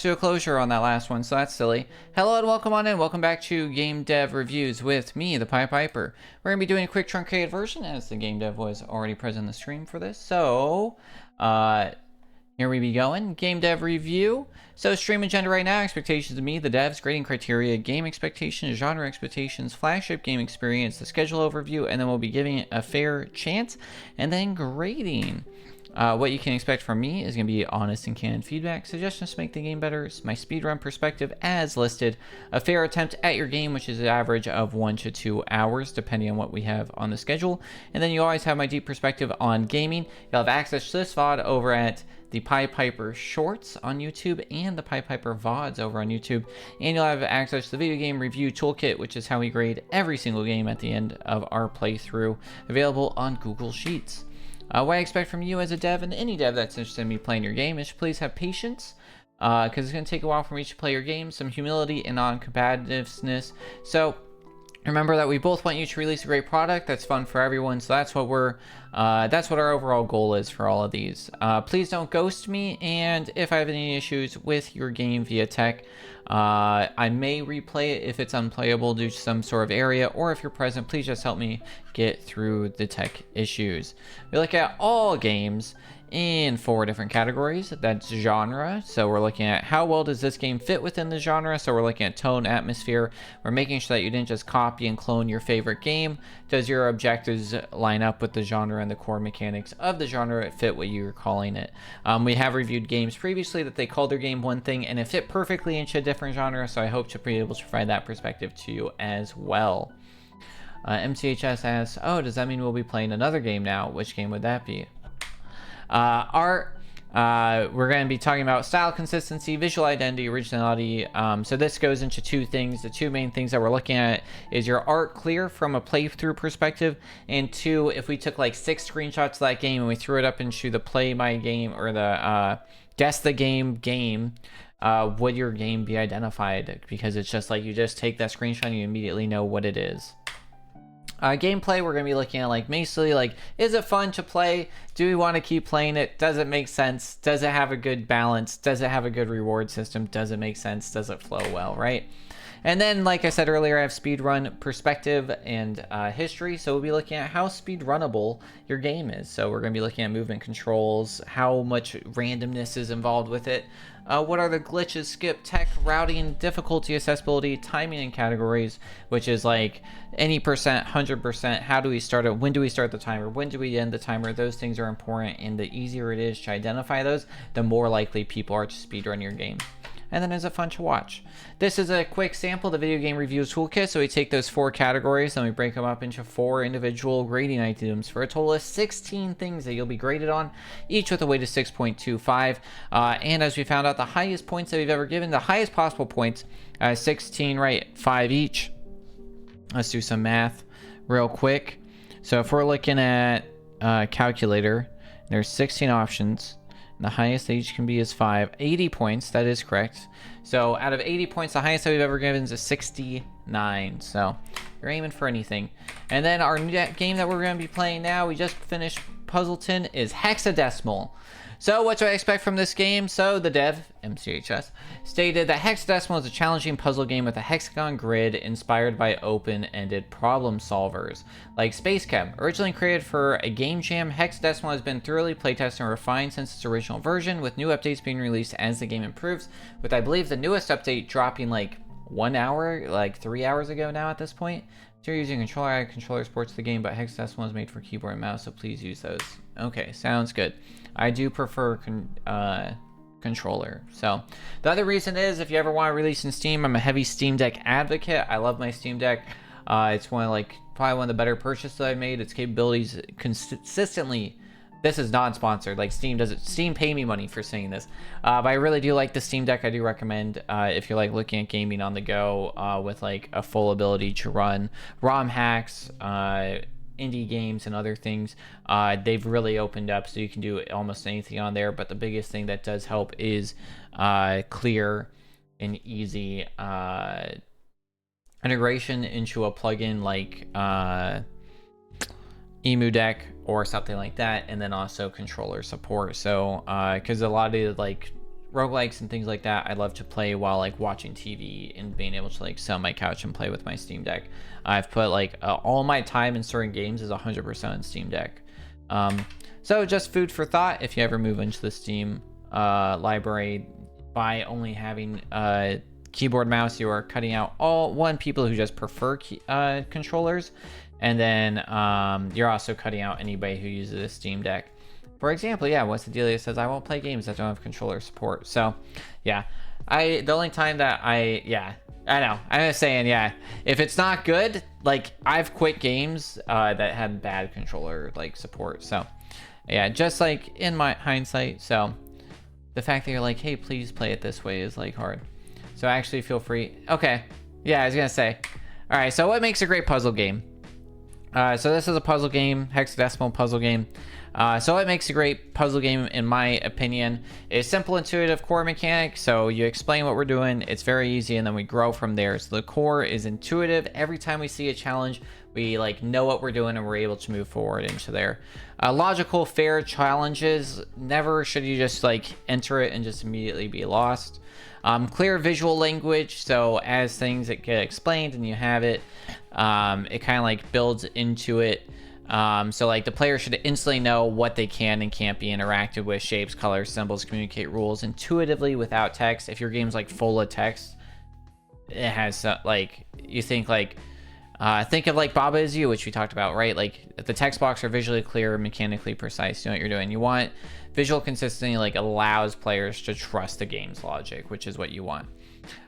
to a closure on that last one, so that's silly. Hello and welcome on in. Welcome back to Game Dev Reviews with me, the Pied Piper. We're going to be doing a quick truncated version as the Game Dev was already present in the stream for this. So, here we be going. Game Dev Review. So, stream agenda right now, expectations of me, the devs, grading criteria, game expectations, genre expectations, flagship game experience, the schedule overview, and then we'll be giving it a fair chance, and then grading. What you can expect from me is going to be honest and candid feedback, suggestions to make the game better, my speedrun perspective as listed, a fair attempt at your game, which is an average of 1 to 2 hours, depending on what we have on the schedule. And then you always have my deep perspective on gaming. You'll have access to this VOD over at the Pied Piper Shorts on YouTube and the Pied Piper VODs over on YouTube. And you'll have access to the video game review toolkit, which is how we grade every single game at the end of our playthrough, available on Google Sheets. What I expect from you as a dev and any dev that's interested in me playing your game is please have patience, because it's going to take a while for me to play your game, some humility and non-competitiveness. So remember that we both want you to release a great product that's fun for everyone. So that's what that's what our overall goal is for all of these. Please don't ghost me, and if I have any issues with your game via tech, I may replay it if it's unplayable due to some sort of area, or if you're present, please just help me get through the tech issues. We look at all games in 4 different categories. That's genre, so we're looking at how well does this game fit within the genre, so we're looking at tone, atmosphere. We're making sure that you didn't just copy and clone your favorite game. Does your objectives line up with the genre and the core mechanics of the genre fit what you're calling it? We have reviewed games previously that they called their game one thing and it fit perfectly into a different genre, so I hope to be able to provide that perspective to you as well. MCHS asks, oh, does that mean we'll be playing another game now? Which game would that be? Art, we're going to be talking about style consistency, visual identity, originality. So this goes into 2 things. The 2 main things that we're looking at is your art clear from a playthrough perspective, and 2, if we took like 6 screenshots of that game and we threw it up into the play my game or the guess the game, would your game be identified? Because it's just like you just take that screenshot and you immediately know what it is. Gameplay, we're going to be looking at like basically like, is it fun to play? Do we want to keep playing it? Does it make sense? Does it have a good balance? Does it have a good reward system? Does it make sense? Does it flow well, right? And then, like I said earlier, I have speedrun perspective and history. So we'll be looking at how speedrunnable your game is. So we're going to be looking at movement controls, how much randomness is involved with it. What are the glitches, skip, tech, routing, difficulty, accessibility, timing, and categories, which is like any percent, 100%, how do we start it, when do we start the timer, when do we end the timer? Those things are important, and the easier it is to identify those, the more likely people are to speedrun your game. And then is it fun to watch? This is a quick sample of the video game reviews toolkit. So we take those 4 categories and we break them up into 4 individual grading items for a total of 16 things that you'll be graded on, each with a weight of 6.25. And as we found out, the highest points that we've ever given, the highest possible points, 16, right? 5 each. Let's do some math real quick. So if we're looking at calculator, there's 16 options. The highest that each can be is 5. 80 points, that is correct. So out of 80 points, the highest that we've ever given is a 69. So you're aiming for anything. And then our game that we're going to be playing now, we just finished Puzzleton, is Hex-a-Decimal. So what do I expect from this game? So the dev, MCHS, stated that Hex-a-Decimal is a challenging puzzle game with a hexagon grid inspired by open-ended problem solvers, like Space Chem. Originally created for a game jam, Hex-a-Decimal has been thoroughly playtested and refined since its original version, with new updates being released as the game improves, with I believe the newest update dropping like 1 hour, like 3 hours ago now at this point. If you're using a controller, I have controller ports to the game, but Hex-a-Decimal is made for keyboard and mouse, so please use those. Okay, sounds good. I do prefer controller. So the other reason is, if you ever want to release in Steam, I'm a heavy Steam Deck advocate. I love my Steam Deck. It's probably one of the better purchases that I've made. Its capabilities consistently. This is non-sponsored. Like Steam pay me money for saying this. But I really do like the Steam Deck. I do recommend if you're like looking at gaming on the go with like a full ability to run ROM hacks, indie games and other things. They've really opened up, so you can do almost anything on there. But the biggest thing that does help is clear and easy integration into a plugin like Emu Deck or something like that, and then also controller support. So because a lot of like roguelikes and things like that, I love to play while like watching TV and being able to like sit on my couch and play with my Steam Deck. I've put like all my time in certain games is 100% on Steam Deck. So just food for thought if you ever move into the Steam library by only having keyboard mouse, you are cutting out people who just prefer controllers, and then you're also cutting out anybody who uses a Steam Deck. For example, yeah, What's the Delia says I won't play games that don't have controller support. So yeah, the only time that I know, I'm just saying, yeah, if it's not good, like I've quit games that had bad controller like support. So yeah, just like in my hindsight. So the fact that you're like, hey, please play it this way is like hard. So actually feel free. Okay. Yeah, I was gonna say. All right, so what makes a great puzzle game? So this is a puzzle game, hexadecimal puzzle game. So what makes a great puzzle game, in my opinion, is simple, intuitive core mechanics. So you explain what we're doing, it's very easy, and then we grow from there. So the core is intuitive. Every time we see a challenge, we like know what we're doing and we're able to move forward into there. Logical, fair challenges. Never should you just like enter it and just immediately be lost. Clear visual language, so as things that get explained and you have it, it kind of like builds into it. So like the player should instantly know what they can and can't be interacted with, shapes, colors, symbols, communicate rules intuitively without text. If your game's like full of text, it has like, you think like, think of like Baba Is You, which we talked about, right? Like the text box are visually clear, mechanically precise. You know what you're doing. You want visual consistency, like allows players to trust the game's logic, which is what you want.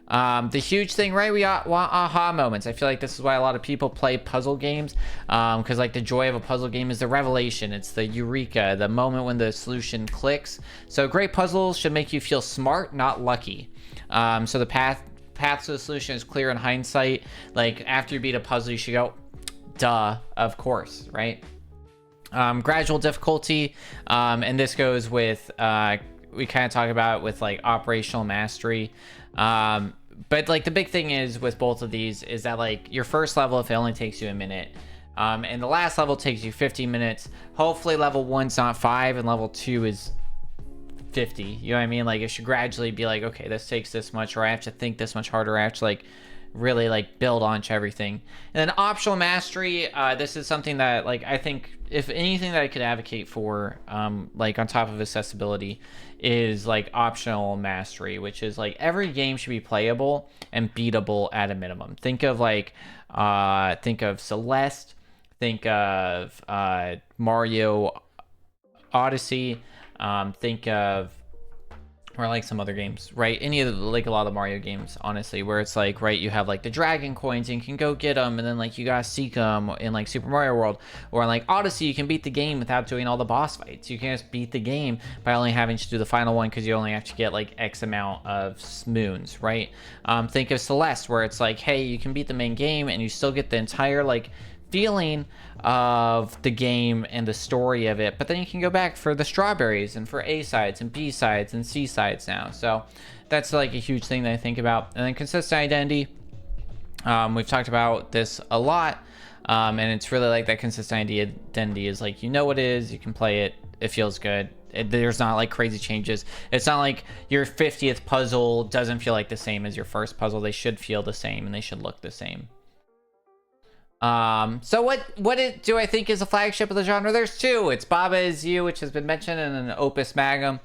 The huge thing, right? We want aha moments. I feel like this is why a lot of people play puzzle games, because like the joy of a puzzle game is the revelation. It's the eureka, the moment when the solution clicks. So great puzzles should make you feel smart, not lucky. So the path to the solution is clear in hindsight. Like after you beat a puzzle, you should go, duh, of course, right? Gradual difficulty, and this goes with we kind of talk about with like operational mastery, but like the big thing is with both of these is that like your first level, if it only takes you a minute, and the last level takes you 50 minutes, hopefully level 1's not 5 and level 2 is 50. You know what I mean? Like it should gradually be like, okay, this takes this much, or I have to think this much harder. I have to like really like build onto everything. And then optional mastery, this is something that like I think if anything that I could advocate for, like on top of accessibility, is like optional mastery, which is like every game should be playable and beatable at a minimum. Think of like think of Celeste, think of Mario Odyssey, think of, or like some other games, right? Any of the, like a lot of the Mario games, honestly, where it's like, right, you have like the dragon coins and you can go get them, and then like you gotta seek them in like Super Mario World, or in like Odyssey, you can beat the game without doing all the boss fights. You can just beat the game by only having to do the final one because you only have to get like X amount of moons, right? Think of Celeste, where it's like, hey, you can beat the main game and you still get the entire like feeling of the game and the story of it, but then you can go back for the strawberries and for A sides and B sides and C sides now. So that's like a huge thing that I think about. And then consistent identity, we've talked about this a lot, and it's really like that consistent identity is like, you know what it is, you can play it, it feels good. There's not like crazy changes. It's not like your 50th puzzle doesn't feel like the same as your first puzzle. They should feel the same and they should look the same. So what do I think is a flagship of the genre? There's two. It's Baba Is You, which has been mentioned, and an Opus Magnum.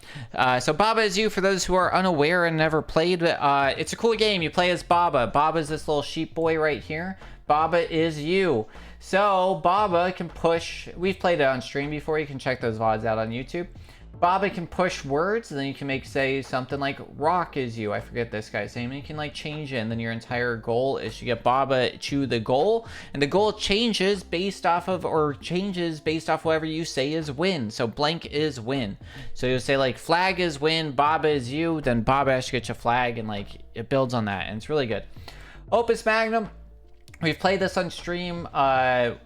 So Baba Is You, for those who are unaware and never played, it's a cool game. You play as Baba. Baba's this little sheep boy right here. Baba Is You. So Baba can push, we've played it on stream before. You can check those VODs out on YouTube. Baba can push words, and then you can say something like rock is you. I forget this guy's name. And you can like change it, and then your entire goal is to get Baba to the goal, and the goal changes based off of, or changes based off whatever you say is win. So blank is win. So you'll say like flag is win, Baba is you, then Baba has to get your flag, and like it builds on that, and it's really good. Opus Magnum, we've played this on stream at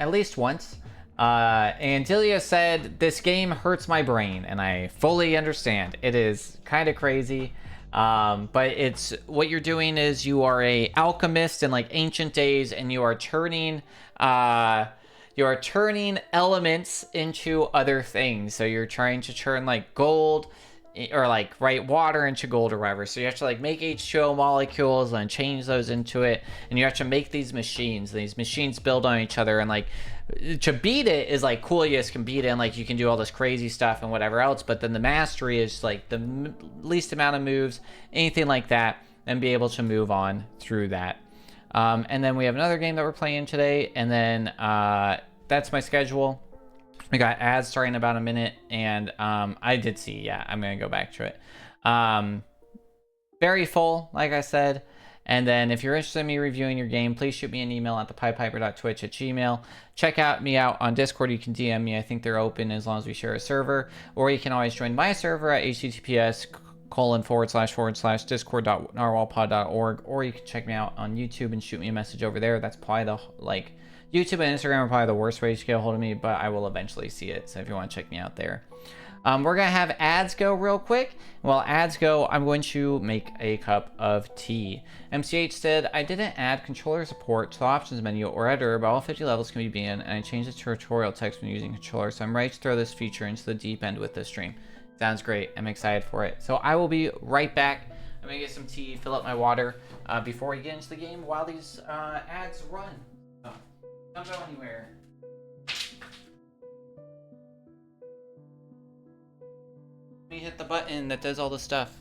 least once. And Delia said, this game hurts my brain, and I fully understand. It is kind of crazy, but it's, what you're doing is you are a alchemist in like ancient days, and you are turning elements into other things. So you're trying to turn like gold or like write water into gold or whatever. So you have to like make H2O molecules and change those into it, and you have to make these machines. These machines build on each other, and like to beat it is like coolest can beat it, and like you can do all this crazy stuff and whatever else. But then the mastery is like the least amount of moves, anything like that, and be able to move on through that. And then we have another game that we're playing today, and then that's my schedule. We got ads starting in about a minute, and I did see, yeah, I'm going to go back to it. Very full, like I said. And then if you're interested in me reviewing your game, please shoot me an email at thepipiper.twitch@gmail. Check out me out on Discord. You can DM me. I think they're open as long as we share a server. Or you can always join my server at https://discord.narwhalpod.org. Or you can check me out on YouTube and shoot me a message over there. That's probably the, like, YouTube and Instagram are probably the worst ways to get a hold of me, but I will eventually see it. So if you want to check me out there. We're going to have ads go real quick. While ads go, I'm going to make a cup of tea. MCH said, I didn't add controller support to the options menu or editor, but all 50 levels can be banned, and I changed the tutorial text when using controller, so I'm ready to throw this feature into the deep end with this stream. Sounds great. I'm excited for it. So I will be right back. I'm going to get some tea, fill up my water before we get into the game while these ads run. So don't go anywhere. Let me hit the button that does all the stuff.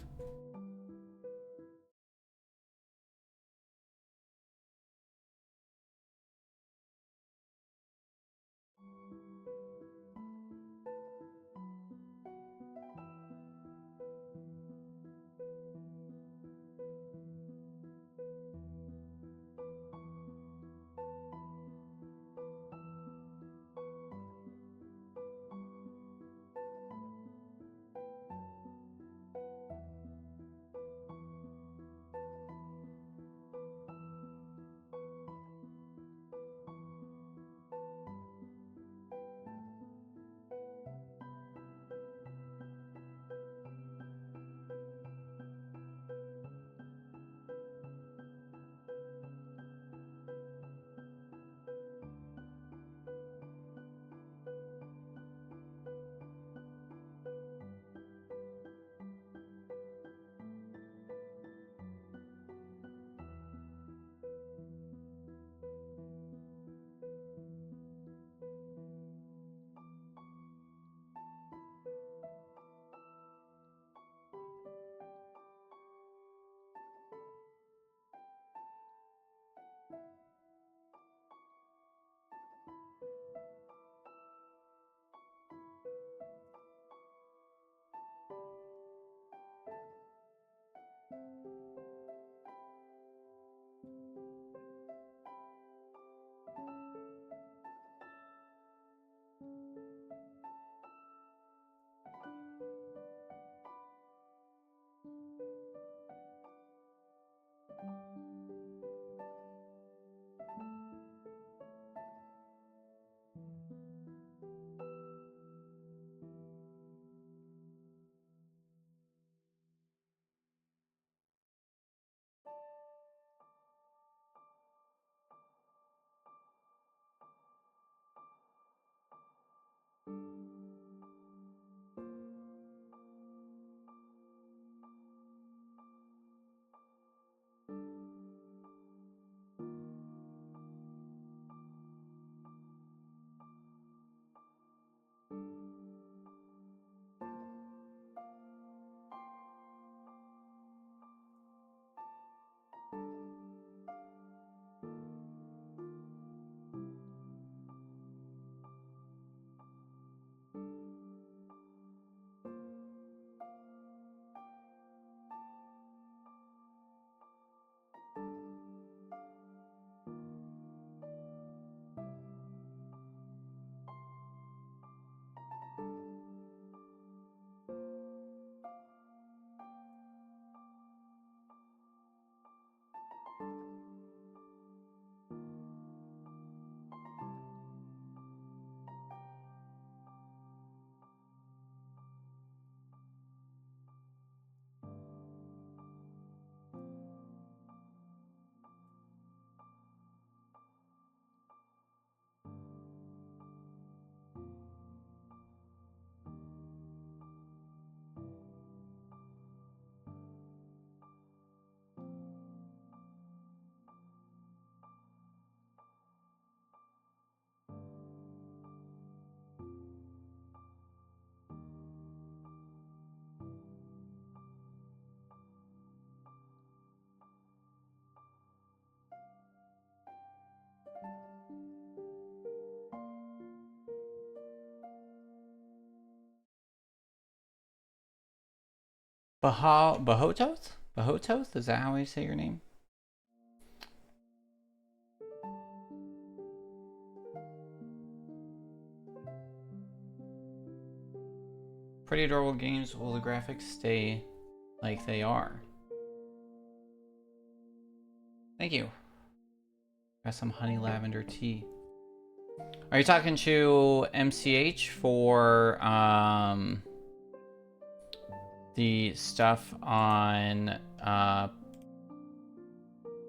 Bahototh? Bahototh? Is that how I say your name? Pretty adorable games. Will the graphics stay like they are? Thank you. Got some honey lavender tea. Are you talking to MCH for the stuff on are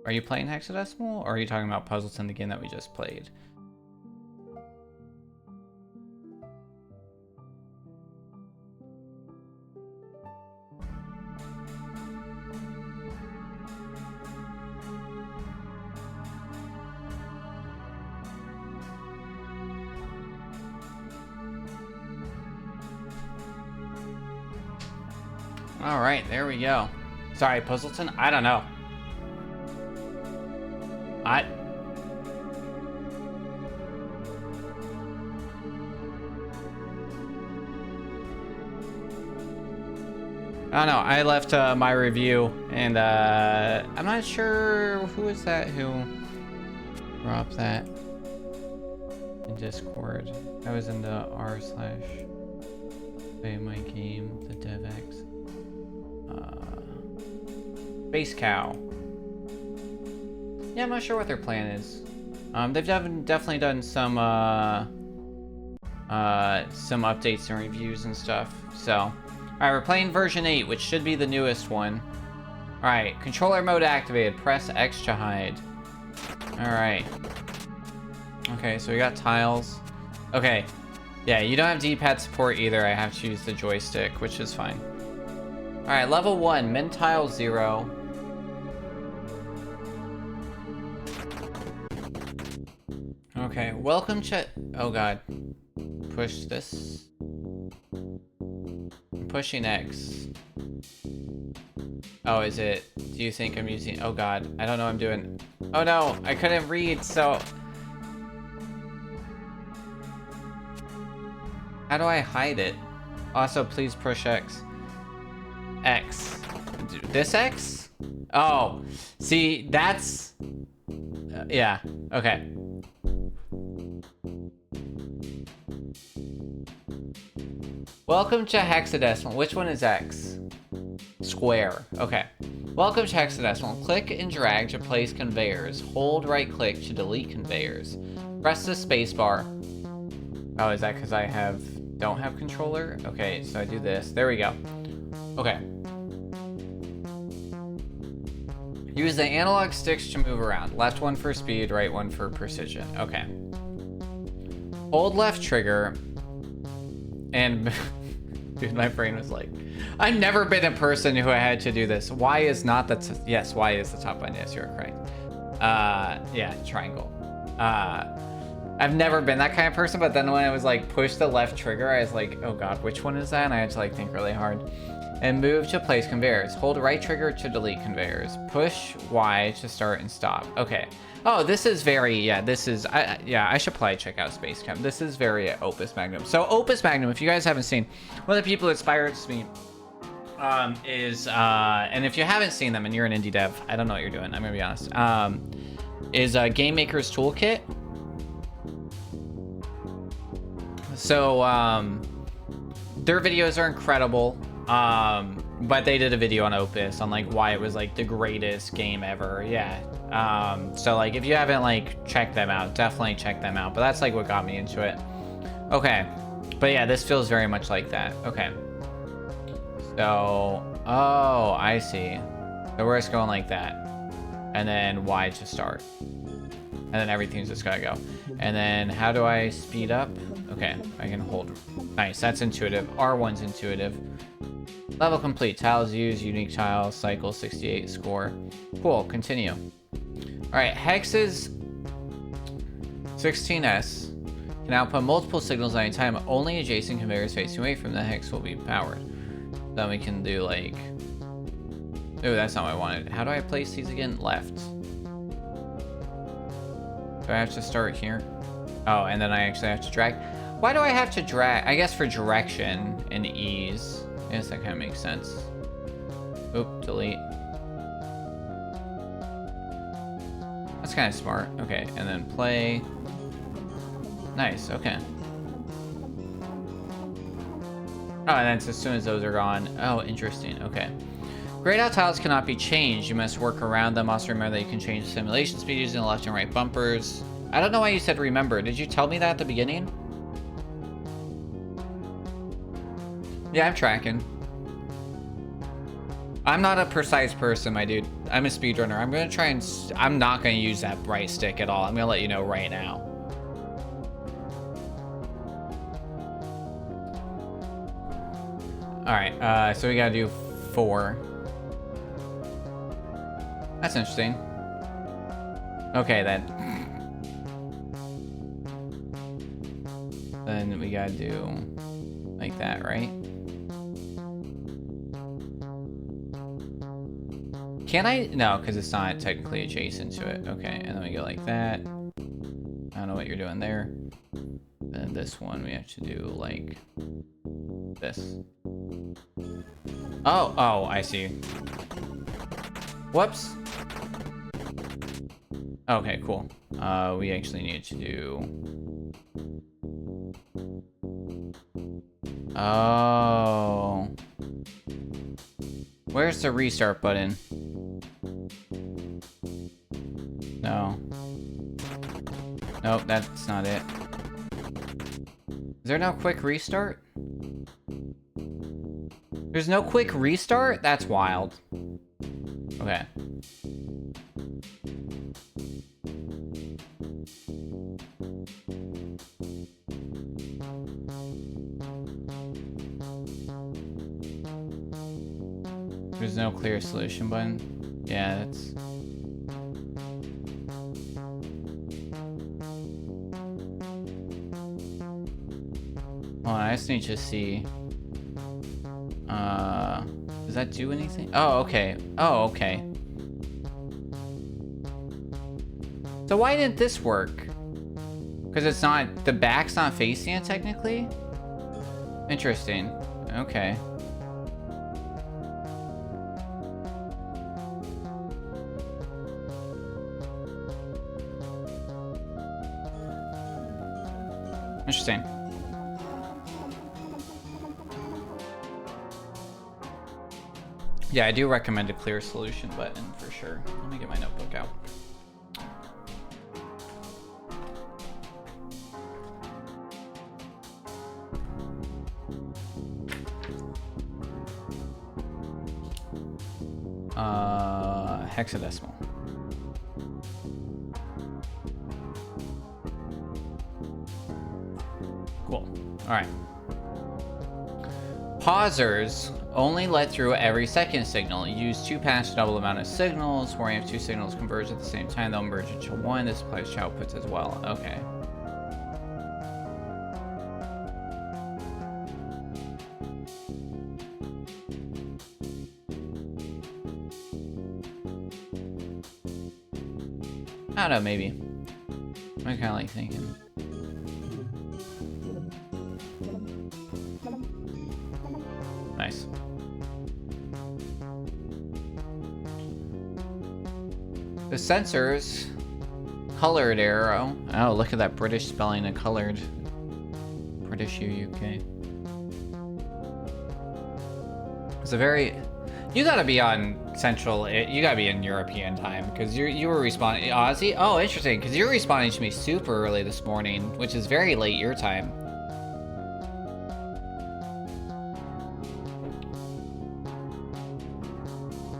you playing Hex-a-Decimal, or are you talking about Puzzleton, the game that we just played? All right, there we go. Sorry, Puzzleton? I don't know. I don't know. I left my review, and I'm not sure who is that who dropped that in Discord. I was in the r/play my game, the DevX. Space Cow. Yeah, I'm not sure what their plan is. They've definitely done some updates and reviews and stuff. So, all right, we're playing version 8, which should be the newest one. All right, controller mode activated. Press X to hide. All right. Okay, so we got tiles. Okay, yeah, you don't have D-pad support either. I have to use the joystick, which is fine. All right, level 1, min tile 0. Okay, welcome to... Oh god. Push this. I'm pushing X. Oh, is it... Do you think I'm using... Oh god, I don't know what I'm doing. Oh no, I couldn't read, so... How do I hide it? Also, please push X. X. This X? Oh, see, that's... yeah, okay. Welcome to Hex-a-Decimal. Which one is X? Square. Okay. Welcome to Hex-a-Decimal. Click and drag to place conveyors. Hold right click to delete conveyors. Press the spacebar. Oh, is that because I don't have controller? Okay, so I do this. There we go. Okay. Use the analog sticks to move around. Left one for speed, right one for precision. Okay. Hold left trigger. And dude, my brain was like, I've never been a person who had to do this. Y is not the yes, Y is the top button. Yes, you're correct. Yeah, triangle. I've never been that kind of person, but then when I was like push the left trigger, I was like, oh god, which one is that? And I had to like think really hard. And move to place conveyors. Hold right trigger to delete conveyors. Push Y to start and stop. Okay. Oh, this is very, yeah, this is, yeah, I should probably check out Space Camp. This is very Opus Magnum. So Opus Magnum, if you guys haven't seen, one of the people that inspires me is, and if you haven't seen them and you're an indie dev, I don't know what you're doing, I'm gonna be honest, is Game Maker's Toolkit. So, their videos are incredible. But they did a video on Opus on like why it was like the greatest game ever. Yeah. So like if you haven't like checked them out, definitely check them out. But that's like what got me into it. Okay. But yeah, this feels very much like that. Okay. So, oh, I see. So we're just going like that. And then Y to start. And then everything's just gotta go. And then how do I speed up? Okay, I can hold. Nice, that's intuitive. R1's intuitive. Level complete. Tiles used, unique tiles, cycle 68, score. Cool, continue. Alright, Hex's 16S can output multiple signals at any time. Only adjacent conveyors facing away from the Hex will be powered. Then we can do like... Oh, that's not what I wanted. How do I place these again? Left. Do I have to start here? Oh, and then I actually have to drag. Why do I have to drag? I guess for direction and ease. I guess that kind of makes sense. Oop, delete. That's kind of smart. Okay, and then play. Nice, okay. Oh, and then as soon as those are gone. Oh, interesting, okay. Grayed out tiles cannot be changed. You must work around them. Also remember that you can change the simulation speed using the left and right bumpers. I don't know why you said remember. Did you tell me that at the beginning? Yeah, I'm tracking. I'm not a precise person, my dude. I'm a speedrunner. I'm gonna try and... I'm not gonna use that right stick at all. I'm gonna let you know right now. Alright, so we gotta do 4. That's interesting. Okay, then. Then we gotta do like that, right? Can I? No, because it's not technically adjacent to it. Okay, and then we go like that. I don't know what you're doing there. Then this one we have to do like this. Oh, I see. Whoops. Okay, cool. We actually need to do... Oh. Where's the restart button? No. Nope, that's not it. Is there no quick restart? There's no quick restart? That's wild. Okay. There's no clear solution button. Yeah, that's... Hold on, I just need to see... Does that do anything? Oh, okay. Oh, okay. So why didn't this work? Because it's not... The back's not facing it, technically? Interesting. Okay. Interesting. Yeah, I do recommend a clear solution button for sure. Let me get my notebook out. Hex-a-Decimal. Cool. All right. Pausers only let through every second signal. Use 2 pass to double the amount of signals. Where you have 2 signals converge at the same time, they'll merge into 1. This applies to outputs as well. Okay. I don't know, maybe. I'm kind of like thinking. Nice. The sensors, colored arrow. Oh, look at that British spelling of colored. British UK. It's a very... You gotta be on Central, you gotta be in European time, because you were responding, Aussie? Oh, interesting, because you're responding to me super early this morning, which is very late your time.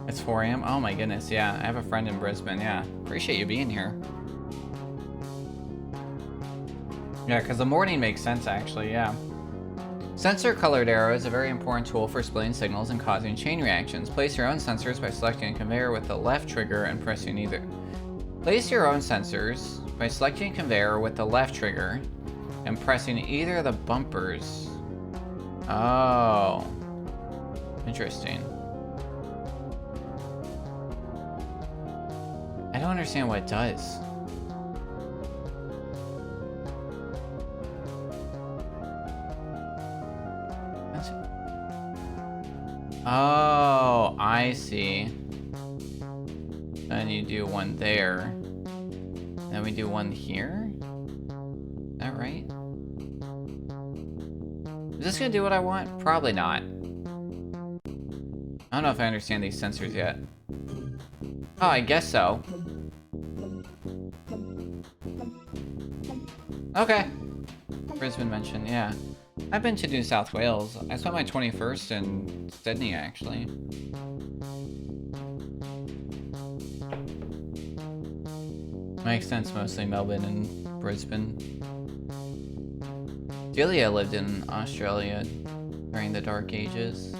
It's 4 a.m.? Oh my goodness, yeah, I have a friend in Brisbane, yeah. Appreciate you being here. Yeah, because the morning makes sense, actually, yeah. Sensor colored arrow is a very important tool for splitting signals and causing chain reactions. Place your own sensors by selecting a conveyor with the left trigger and pressing either. Place your own sensors by selecting a conveyor with the left trigger and pressing either of the bumpers. Oh. Interesting. I don't understand what it does. Oh, I I see. And you do one there. Then we do one here? Is that right? Is this gonna do what I want? Probably not. I don't know if I understand these sensors yet. Oh, I guess so. Okay. Brisbane mentioned, yeah. I've been to New South Wales. I spent my 21st in Sydney, actually. My extent's mostly Melbourne and Brisbane. Delia lived in Australia during the Dark Ages.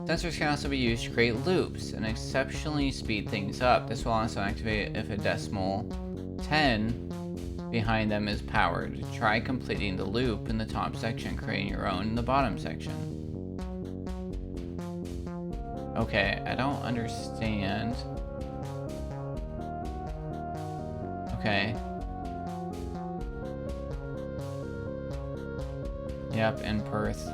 Sensors can also be used to create loops and exceptionally speed things up. This will also activate if a decimal 10 behind them is powered. Try completing the loop in the top section, creating your own in the bottom section. Okay, I don't understand. Okay. Yep, in Perth.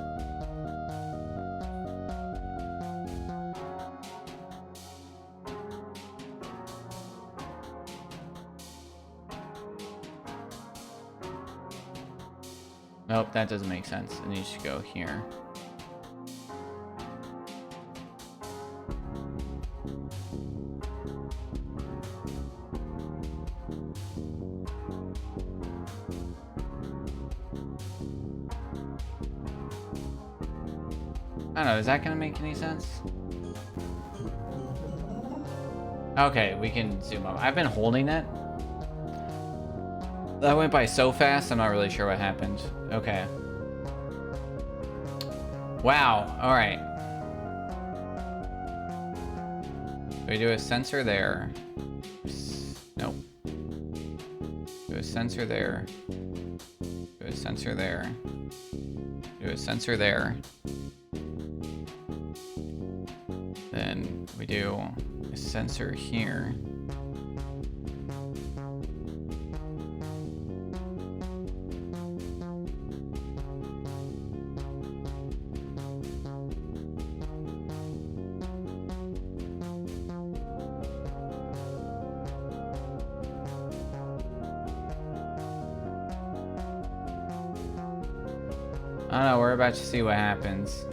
Nope, that doesn't make sense. It needs to go here. I don't know, is that gonna make any sense? Okay, we can zoom up. I've been holding it. That went by so fast, I'm not really sure what happened. Okay. Wow, alright. We do a sensor there. Nope. Do a sensor there. Do a sensor there. Do a sensor there. Then we do a sensor here. I don't know, we're about to see what happens.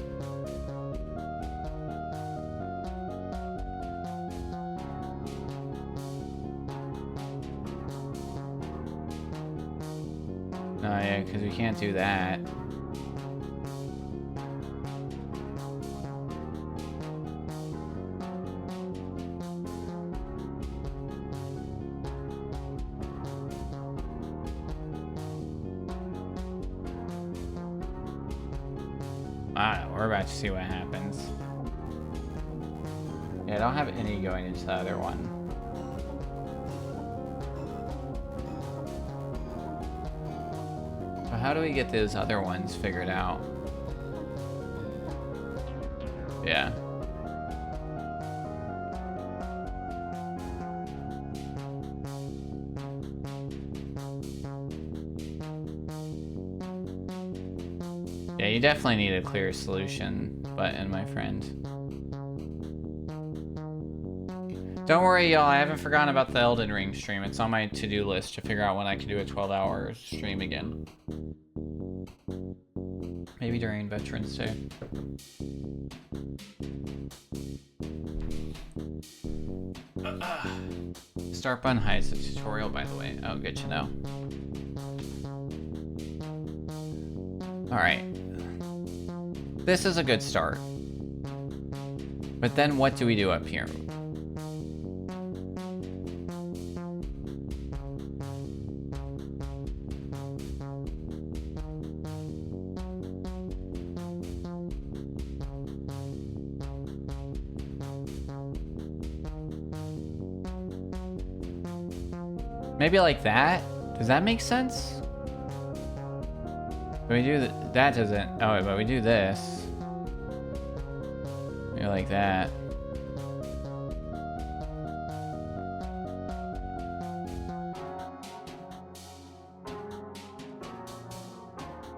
Oh yeah, because we can't do that. I don't know, we're about to see what happens. Yeah, I don't have any going into the other one. So how do we get those other ones figured out? Yeah. Yeah, you definitely need a clear solution button, my friend. Don't worry, y'all, I haven't forgotten about the Elden Ring stream. It's on my to-do list to figure out when I can do a 12-hour stream again. Maybe during Veterans Day. Start button hides the tutorial, by the way. Oh, good to know. Alright. This is a good start. But then what do we do up here? Maybe like that? Does that make sense? But we do that doesn't. Oh, wait, but we do this. Maybe like that.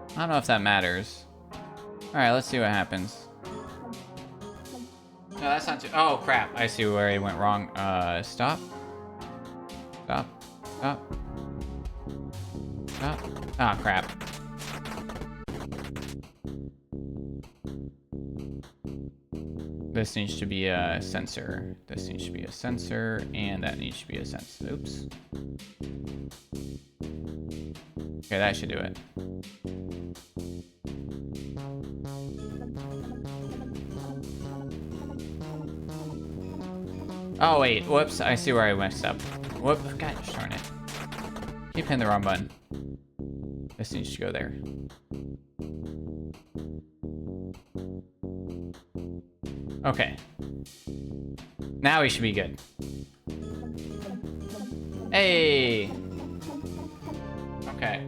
I don't know if that matters. Alright, let's see what happens. Oh, No, that's not too. Oh crap! I see where he went wrong. Stop. Stop. Stop. Stop. Ah, crap. This needs to be a sensor. This needs to be a sensor, and that needs to be a sensor. Oops. Okay, that should do it. Oh wait, whoops, I see where I messed up. Whoop, god darn it. Keep hitting the wrong button. This needs to go there. Okay. Now we should be good. Hey! Okay.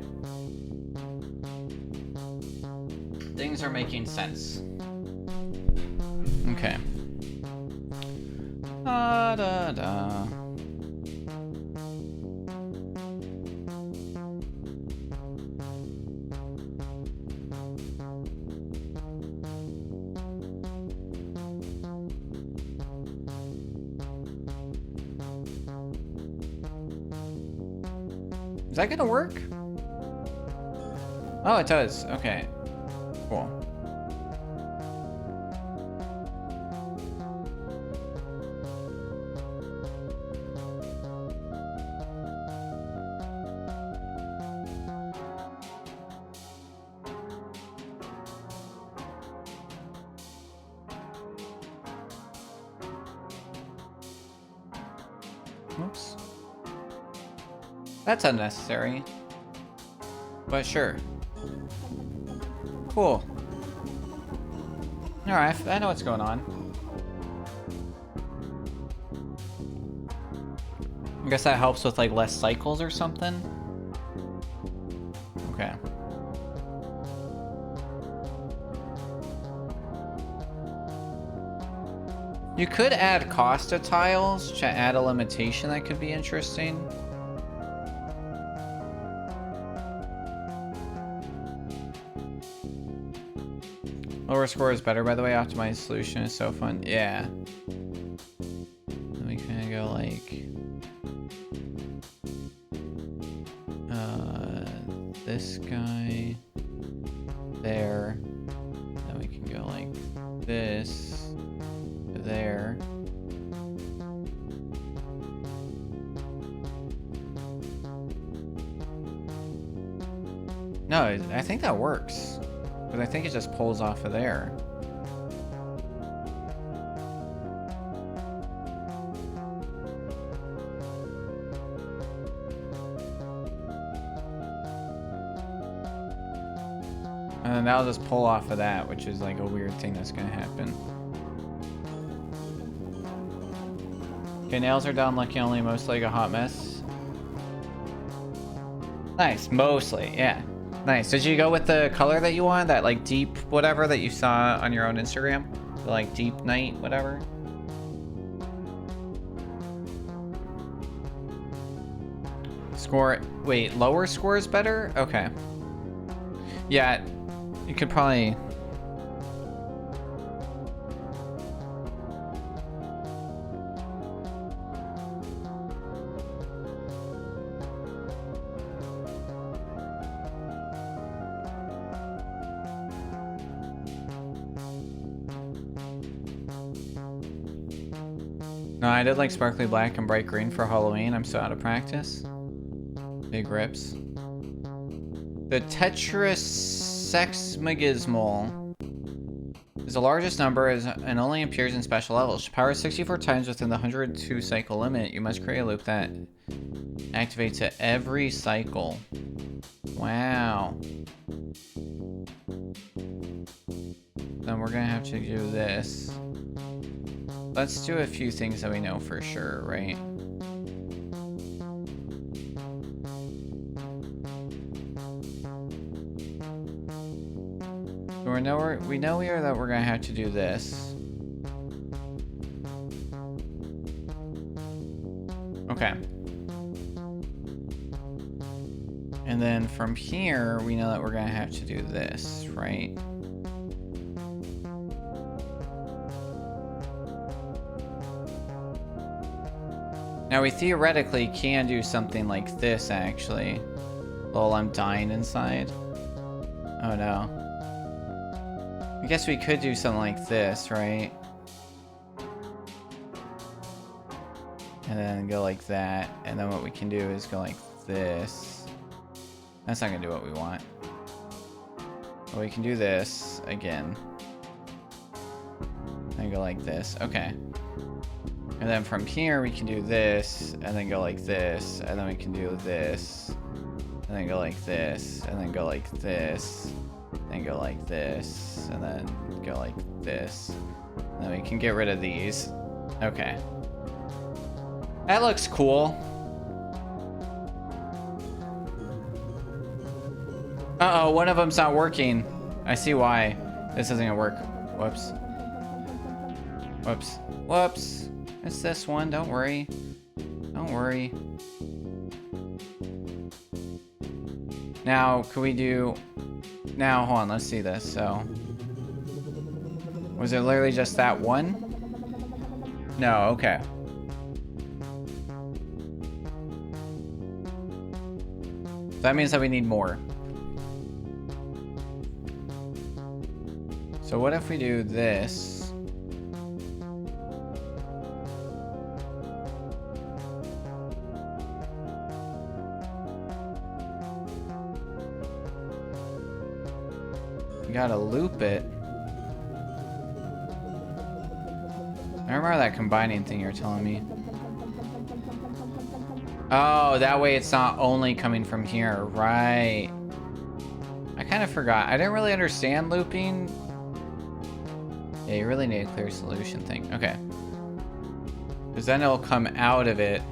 Things are making sense. Okay. Da da da. Is that gonna work? Oh, it does. Okay. Cool. Oops. That's unnecessary. But sure. Cool. Alright, I know what's going on. I guess that helps with like less cycles or something. Okay. You could add cost to tiles to add a limitation that could be interesting. Lower score is better, by the way. Optimized solution is so fun. Yeah. Then we kind of go like... this guy... there. Then we can go like this... there. No, I think that works. But I think it just pulls off of there. And then that'll just pull off of that, which is like a weird thing that's gonna happen. Okay, nails are done looking only mostly like a hot mess. Nice, mostly, yeah. Nice. Did you go with the color that you want? That like deep whatever that you saw on your own Instagram? The like deep night whatever? Score, wait, lower score is better? Okay. Yeah, you could probably... No, I did like sparkly black and bright green for Halloween. I'm so out of practice. Big rips. The Hex-a-Decimal is the largest number and only appears in special levels. Power 64 times within the 102 cycle limit. You must create a loop that activates at every cycle. Wow. Then we're gonna have to do this. Let's do a few things that we know for sure, right? So we know that we're gonna have to do this. Okay. And then from here, we know that we're gonna have to do this, right? Now we theoretically can do something like this, actually. Lol, I'm dying inside. Oh no. I guess we could do something like this, right? And then go like that. And then what we can do is go like this. That's not gonna do what we want. But we can do this again. And go like this. Okay. And then from here we can do this, and then go like this, and then we can do this, and then go like this, and then go like this, and go like this, and then go like this. And then we can get rid of these. Okay. That looks cool. Uh-oh, one of them's not working. I see why. This isn't gonna work. Whoops. Whoops. Whoops. It's this one, don't worry. Don't worry. Now, could we do... Now, hold on, let's see this. So, was it literally just that one? No, okay. That means that we need more. So what if we do this? You gotta loop it. I remember that combining thing you're telling me. Oh, that way it's not only coming from here, right? I kind of forgot. I didn't really understand looping. Yeah, you really need a clear solution thing. Okay. Because then it'll come out of it.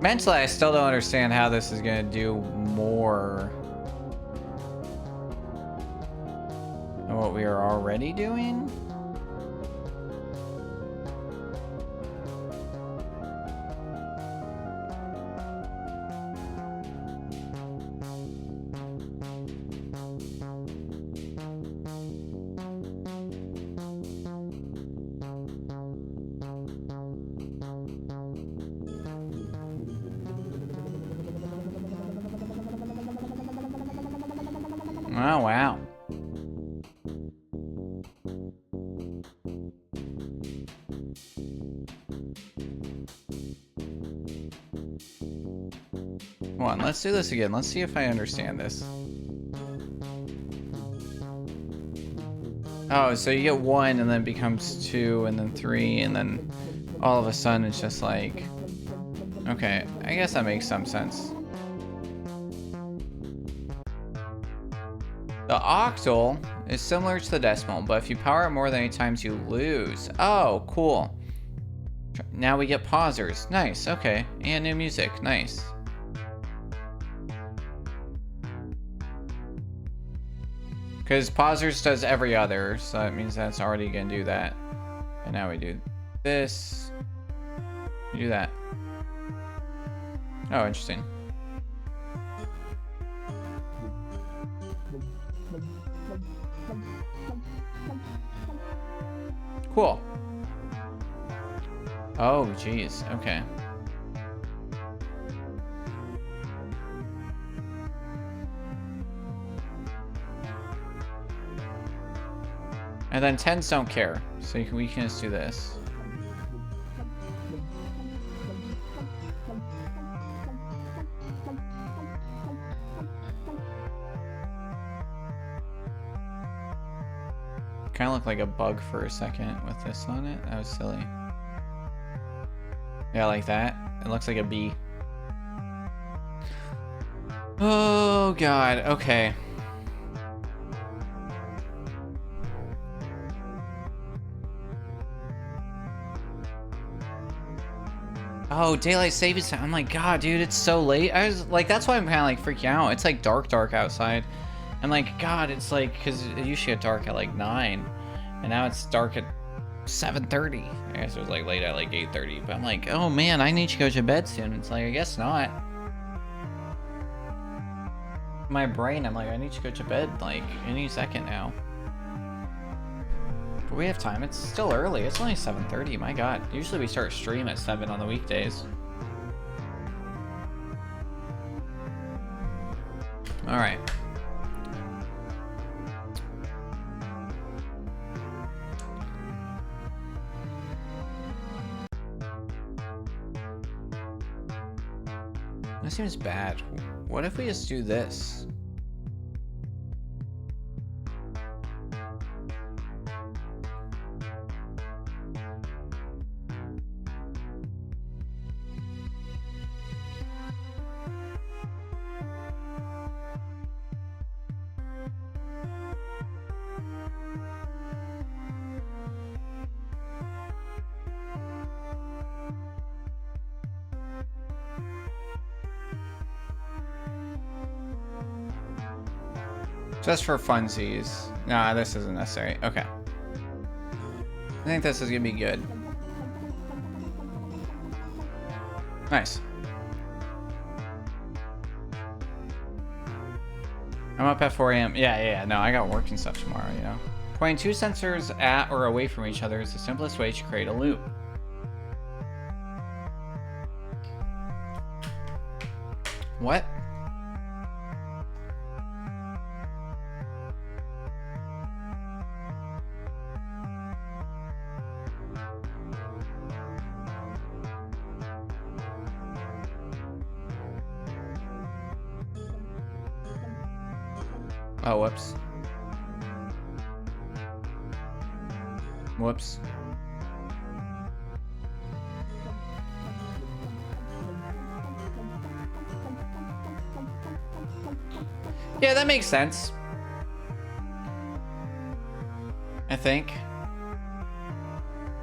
Mentally, I still don't understand how this is going to do more than what we are already doing. Oh, wow. Come on, let's do this again. Let's see if I understand this. Oh, so you get 1 and then it becomes 2 and then 3 and then all of a sudden it's just like... Okay, I guess that makes some sense. The octal is similar to the decimal, but if you power it more than 8 times, you lose. Oh, cool. Now we get pausers. Nice, okay. And new music. Nice. Because pausers does every other, so that means that's already going to do that. And now we do this. We do that. Oh, interesting. Cool. Oh, geez. Okay. And then 10s don't care, so we can just do this. Kind of looked like a bug for a second with this on it. That was silly. Yeah, like that. It looks like a bee. Oh, God. Okay. Oh, daylight savings time. I'm like, God, dude, it's so late. I was like, that's why I'm kind of like freaking out. It's like dark outside. I'm like, God, it's like, because it used to get dark at like 9, and now it's dark at 7:30. I guess it was like late at like 8:30, but I'm like, oh man, I need to go to bed soon. It's like, I guess not. my brain, I'm like, I need to go to bed like any second now. But we have time. It's still early. It's only 7:30. My God. Usually we start stream at 7 on the weekdays. All right. That seems bad. What if we just do this? Just for funsies. Nah, this isn't necessary. Okay. I think this is gonna be good. Nice. I'm up at 4 a.m. Yeah. No, I got work and stuff tomorrow, you know. Pointing two sensors at or away from each other is the simplest way to create a loop. What? Oh, whoops. Whoops. Yeah, that makes sense. I think.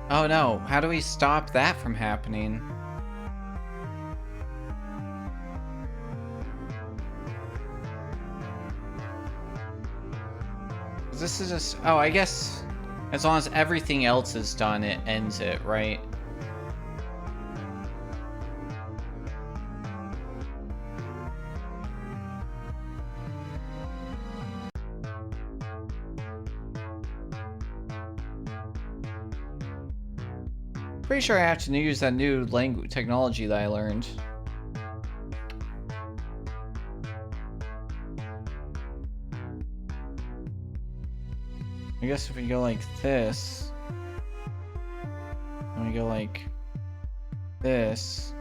Oh no, how do we stop that from happening? This is just, oh, I guess as long as everything else is done, it ends it, right? Pretty sure I have to use that new language technology that I learned. I guess if we go like this, and we go like this,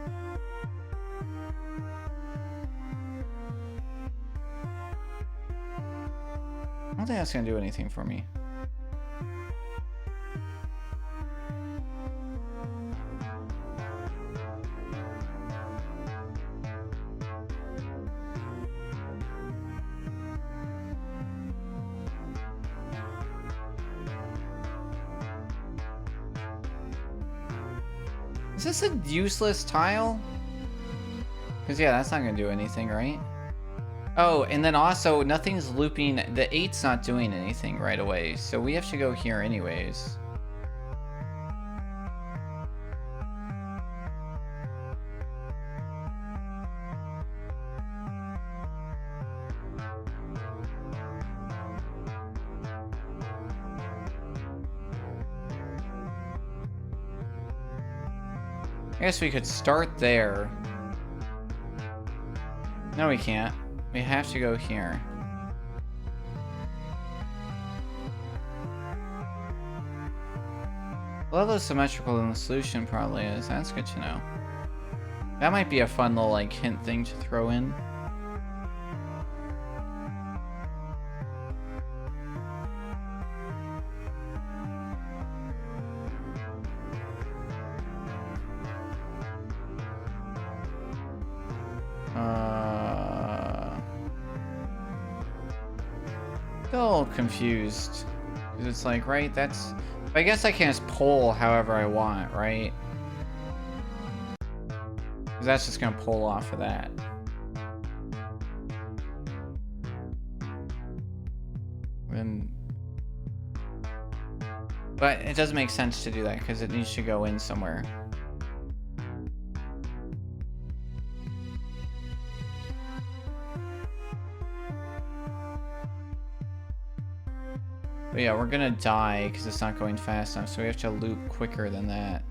I don't think that's gonna do anything for me. Is this a useless tile? Because yeah, that's not gonna do anything, right? Oh, and then also nothing's looping. The 8's not doing anything right away, so we have to go here anyways. I guess we could start there. No, we can't. We have to go here. A lot less symmetrical than the solution probably is. That's good to know. That might be a fun little like hint thing to throw in. Still confused because it's like, right, that's, I guess I can just pull however I want, right? Because that's just gonna pull off of that. But it doesn't make sense to do that because it needs to go in somewhere. But yeah, we're gonna die because it's not going fast enough, so we have to loop quicker than that.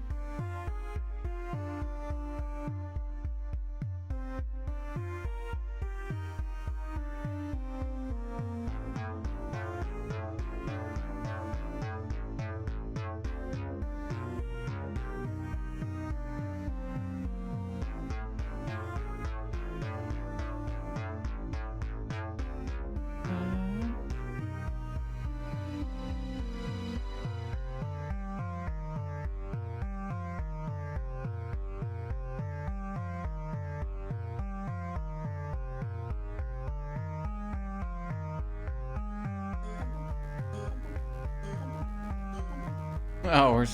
Oh, we're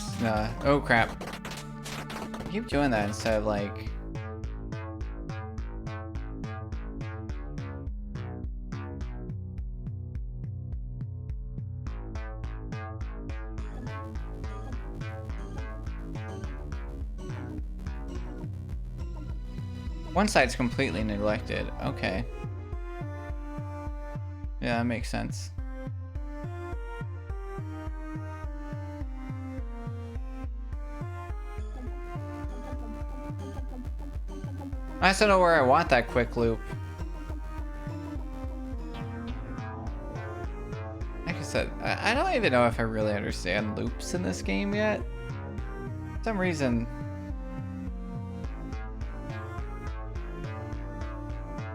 oh crap. I keep doing that instead of like... One side's completely neglected. Okay. Yeah, that makes sense. I just don't know where I want that quick loop. Like I said, I don't even know if I really understand loops in this game yet. For some reason.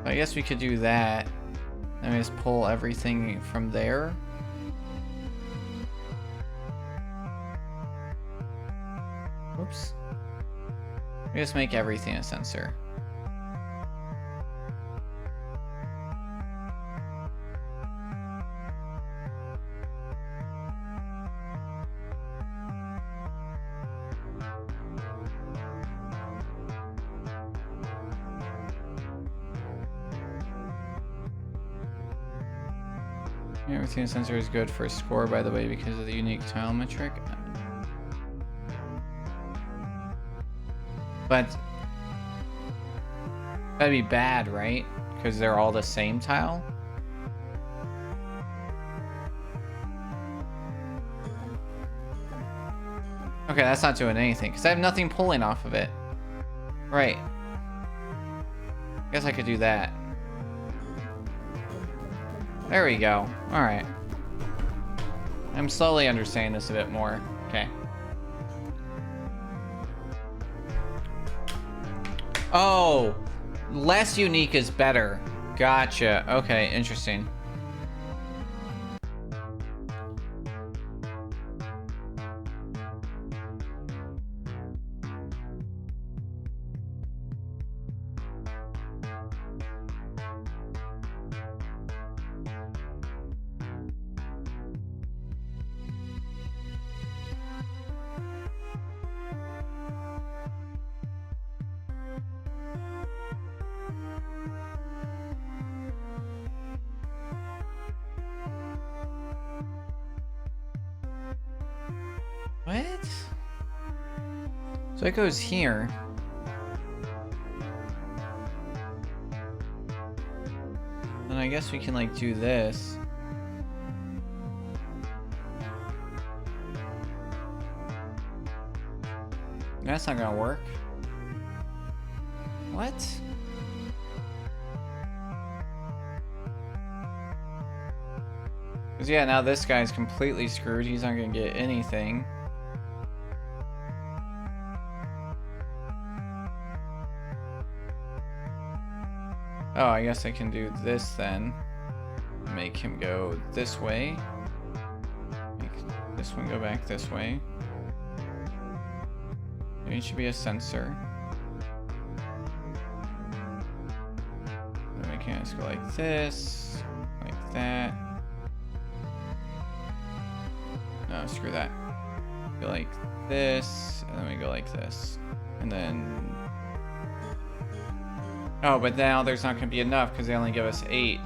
I guess we could do that. And we just pull everything from there. Oops. We just make everything a sensor. Everything sensor is good for score, by the way, because of the unique tile metric. But that'd be bad, right? Because they're all the same tile. Okay, that's not doing anything because I have nothing pulling off of it. Right. I guess I could do that. There we go. Alright. I'm slowly understanding this a bit more. Okay. Oh! Less unique is better. Gotcha. Okay, interesting. What? So it goes here. And I guess we can like do this. That's not gonna work. What? Because yeah, now this guy's completely screwed. He's not gonna get anything. Oh, I guess I can do this then. Make him go this way. Make this one go back this way. It should be a sensor. Then we can just go like this, like that. No, screw that. Go like this, and then we go like this. And then... Oh, but now there's not going to be enough because they only give us 8.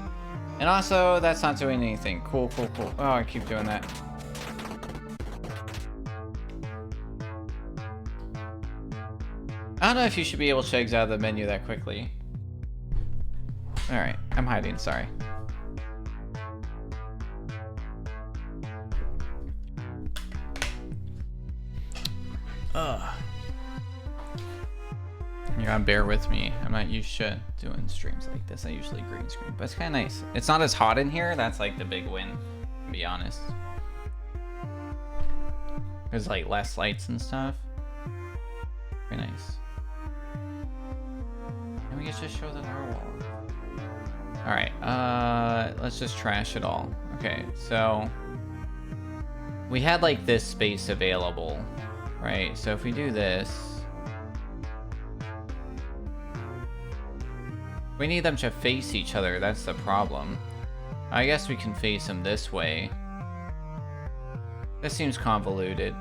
And also, that's not doing anything. Cool, cool, cool. Oh, I keep doing that. I don't know if you should be able to exit out of the menu that quickly. Alright, I'm hiding, sorry. Ugh. You gotta bear with me. I'm not used to doing streams like this. I usually green screen, but it's kind of nice. It's not as hot in here. That's like the big win, to be honest. There's like less lights and stuff. Very nice. And we can just show the narwhal. All right, let's just trash it all. Okay, so we had like this space available, right? So if we do this, we need them to face each other. That's the problem. I guess we can face them this way. This seems convoluted.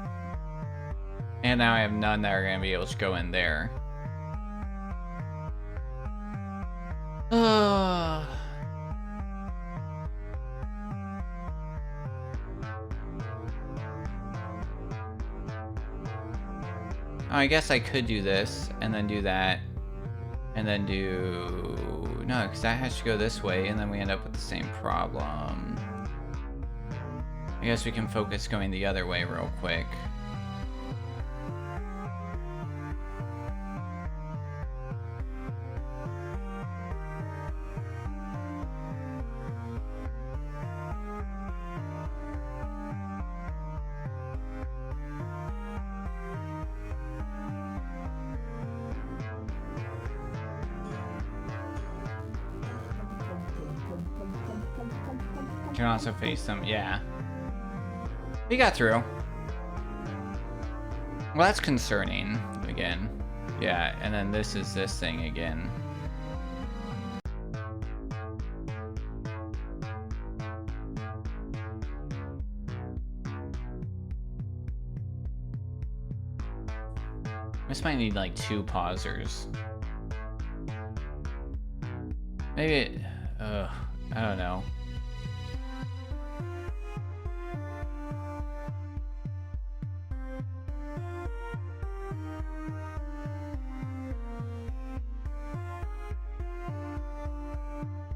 And now I have none that are gonna be able to go in there. I guess I could do this, and then do that, and then do... No, because that has to go this way, and then we end up with the same problem. I guess we can focus going the other way real quick. Can also face them, yeah. We got through. Well, that's concerning, again. Yeah, and then this is this thing again. This might need like 2 pausers. Maybe, I don't know.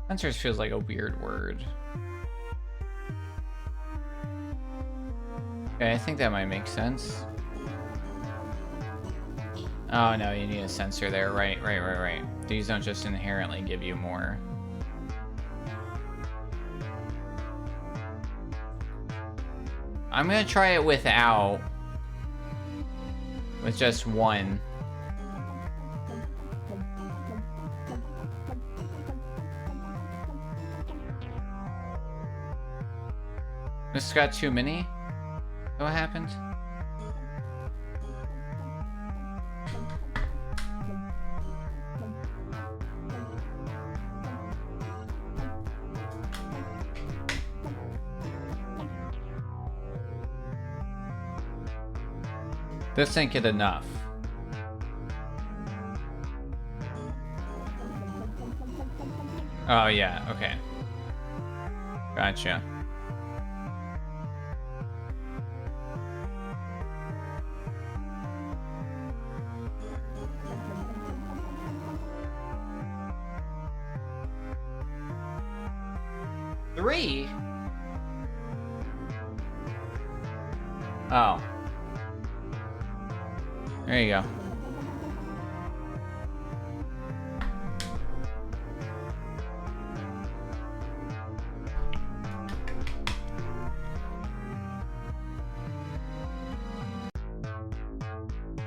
Sensors feels like a weird word. Okay, I think that might make sense. Oh no, you need a sensor there. Right. These don't just inherently give you more. I'm gonna try it without. With just one. This got too many? What happened? This ain't get enough. Oh yeah, okay. Gotcha. Three? Oh. There you go.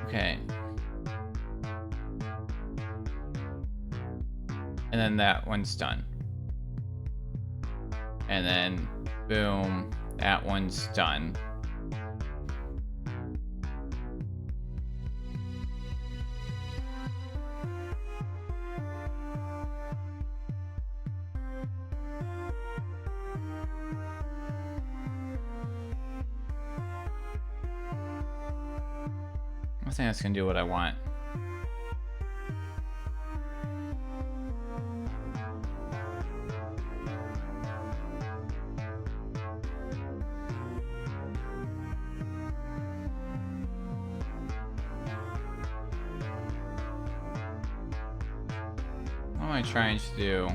Okay. And then that one's done. And then, boom, that one's done. I think that's gonna do what I want. What am I trying to do?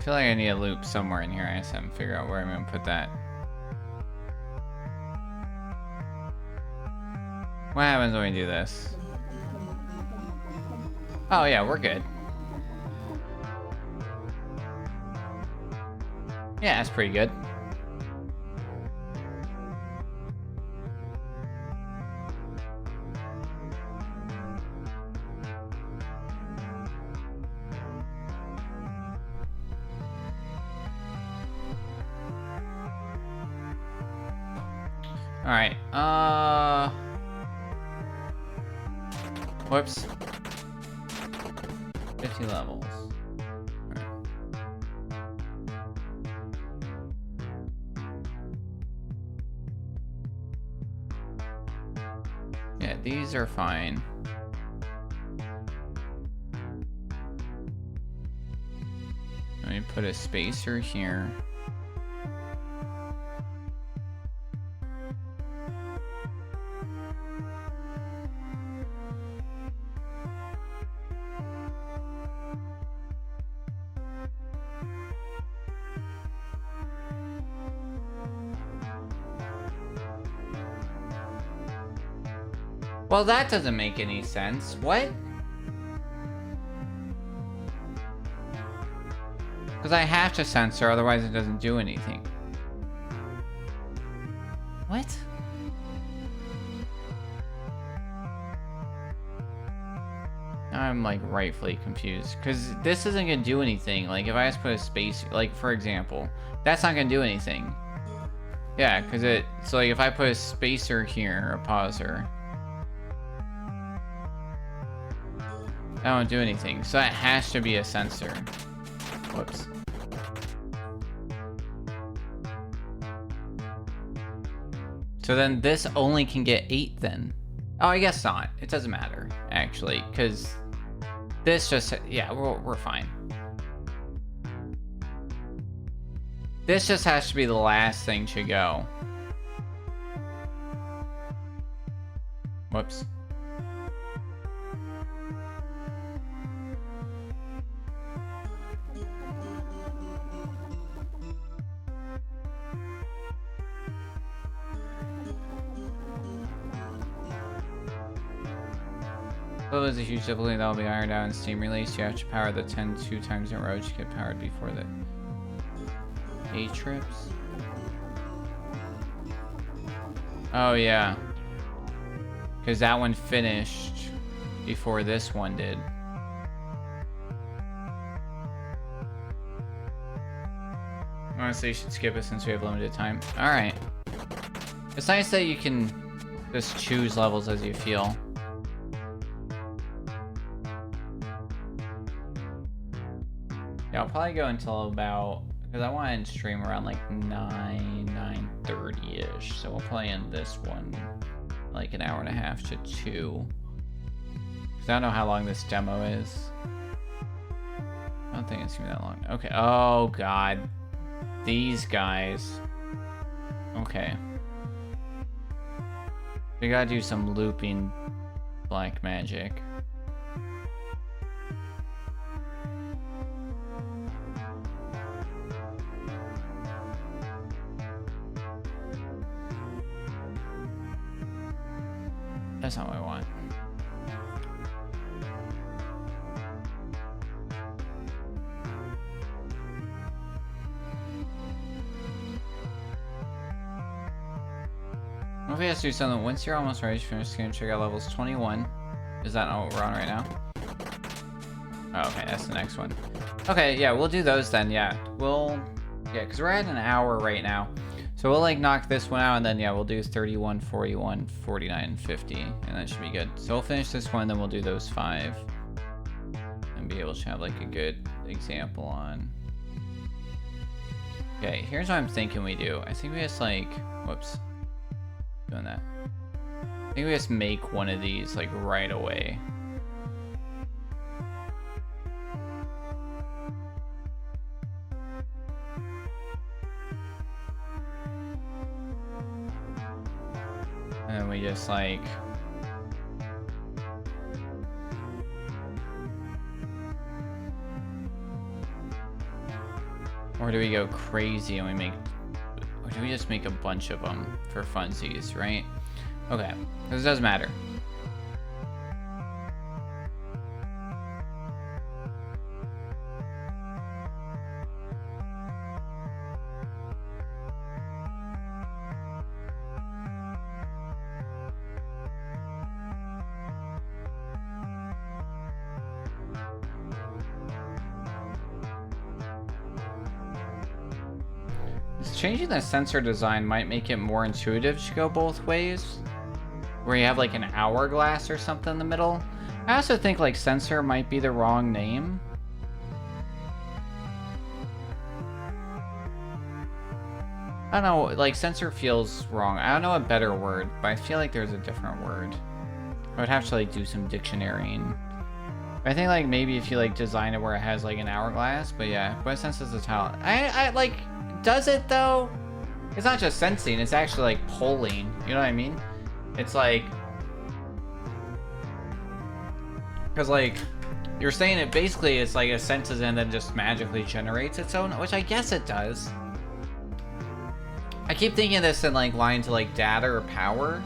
I feel like I need a loop somewhere in here. I just haven't figured out where I'm gonna put that. What happens when we do this? Oh yeah, we're good. Yeah, that's pretty good. All right. Whoops. 50 levels. Right. Yeah, these are fine. Let me put a spacer here. Well, that doesn't make any sense. What? Because I have to censor, otherwise it doesn't do anything. What? Now I'm like rightfully confused. Because this isn't going to do anything. Like if I just put a space, like for example, that's not going to do anything. Yeah, because so like if I put a spacer here, a pauser, that won't do anything. So that has to be a sensor. Whoops. So then this only can get 8 then. Oh, I guess not. It doesn't matter, actually, because this just, yeah, we're fine. This just has to be the last thing to go. Whoops. Well, there's a huge difficulty that will be ironed out in Steam release. You have to power the 10 2 times in a row to get powered before the 8 trips. Oh yeah, because that one finished before this one did. Honestly, you should skip it since we have limited time. All right. It's nice that you can just choose levels as you feel. Yeah, I'll probably go until about, because I want to stream around like 9:30ish. So we'll probably end this one like an hour and a half to 2. Because I don't know how long this demo is. I don't think it's gonna be that long. Okay. Oh god. These guys. Okay. We gotta do some looping black magic. That's not what I want. What if we have to do something? Once you're almost ready to finish, scan, check out levels 21. Is that not what we're on right now? Oh, okay, that's the next one. Okay, yeah, we'll do those then, yeah. Yeah, because we're at an hour right now. So we'll like knock this one out, and then yeah, we'll do 31, 41, 49, and 50, and that should be good. So we'll finish this one, then we'll do those 5. And be able to have like a good example on. Okay, here's what I'm thinking we do. I think we just like, whoops. Doing that. I think we just make one of these like right away. And then we just like Or do we go crazy and we make... Or do we just make a bunch of them for funsies, right? Okay, this does matter. Changing the sensor design might make it more intuitive to go both ways, where you have like an hourglass or something in the middle. I also think like sensor might be the wrong name. I don't know, like sensor feels wrong. I don't know a better word, but I feel like there's a different word. I would have to like do some dictionarying. I think like maybe if you like design it where it has like an hourglass, but yeah, but it senses the tile. I like, does it though? It's not just sensing, it's actually like polling, you know what I mean? It's like, because like, you're saying it basically it's like it senses and then just magically generates its own, which I guess it does. I keep thinking this in like line to like data or power,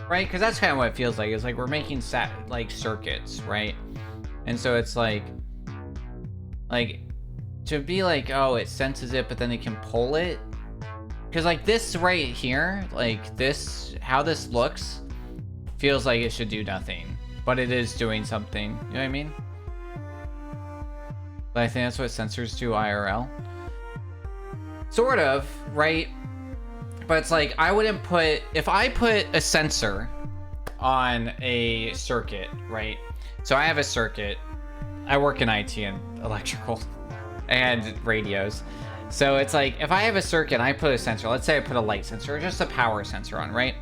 right? Because that's kind of what it feels like. It's like we're making like circuits, right? And so it's like to be like, oh, it senses it, but then it can pull it. Because like this right here, like this, how this looks, feels like it should do nothing, but it is doing something. You know what I mean? But I think that's what sensors do IRL. Sort of, right? But it's like, I wouldn't put, if I put a sensor on a circuit, right? So I have a circuit. I work in IT and electrical and radios. So it's like, if I have a circuit and I put a sensor, let's say I put a light sensor or just a power sensor on, right?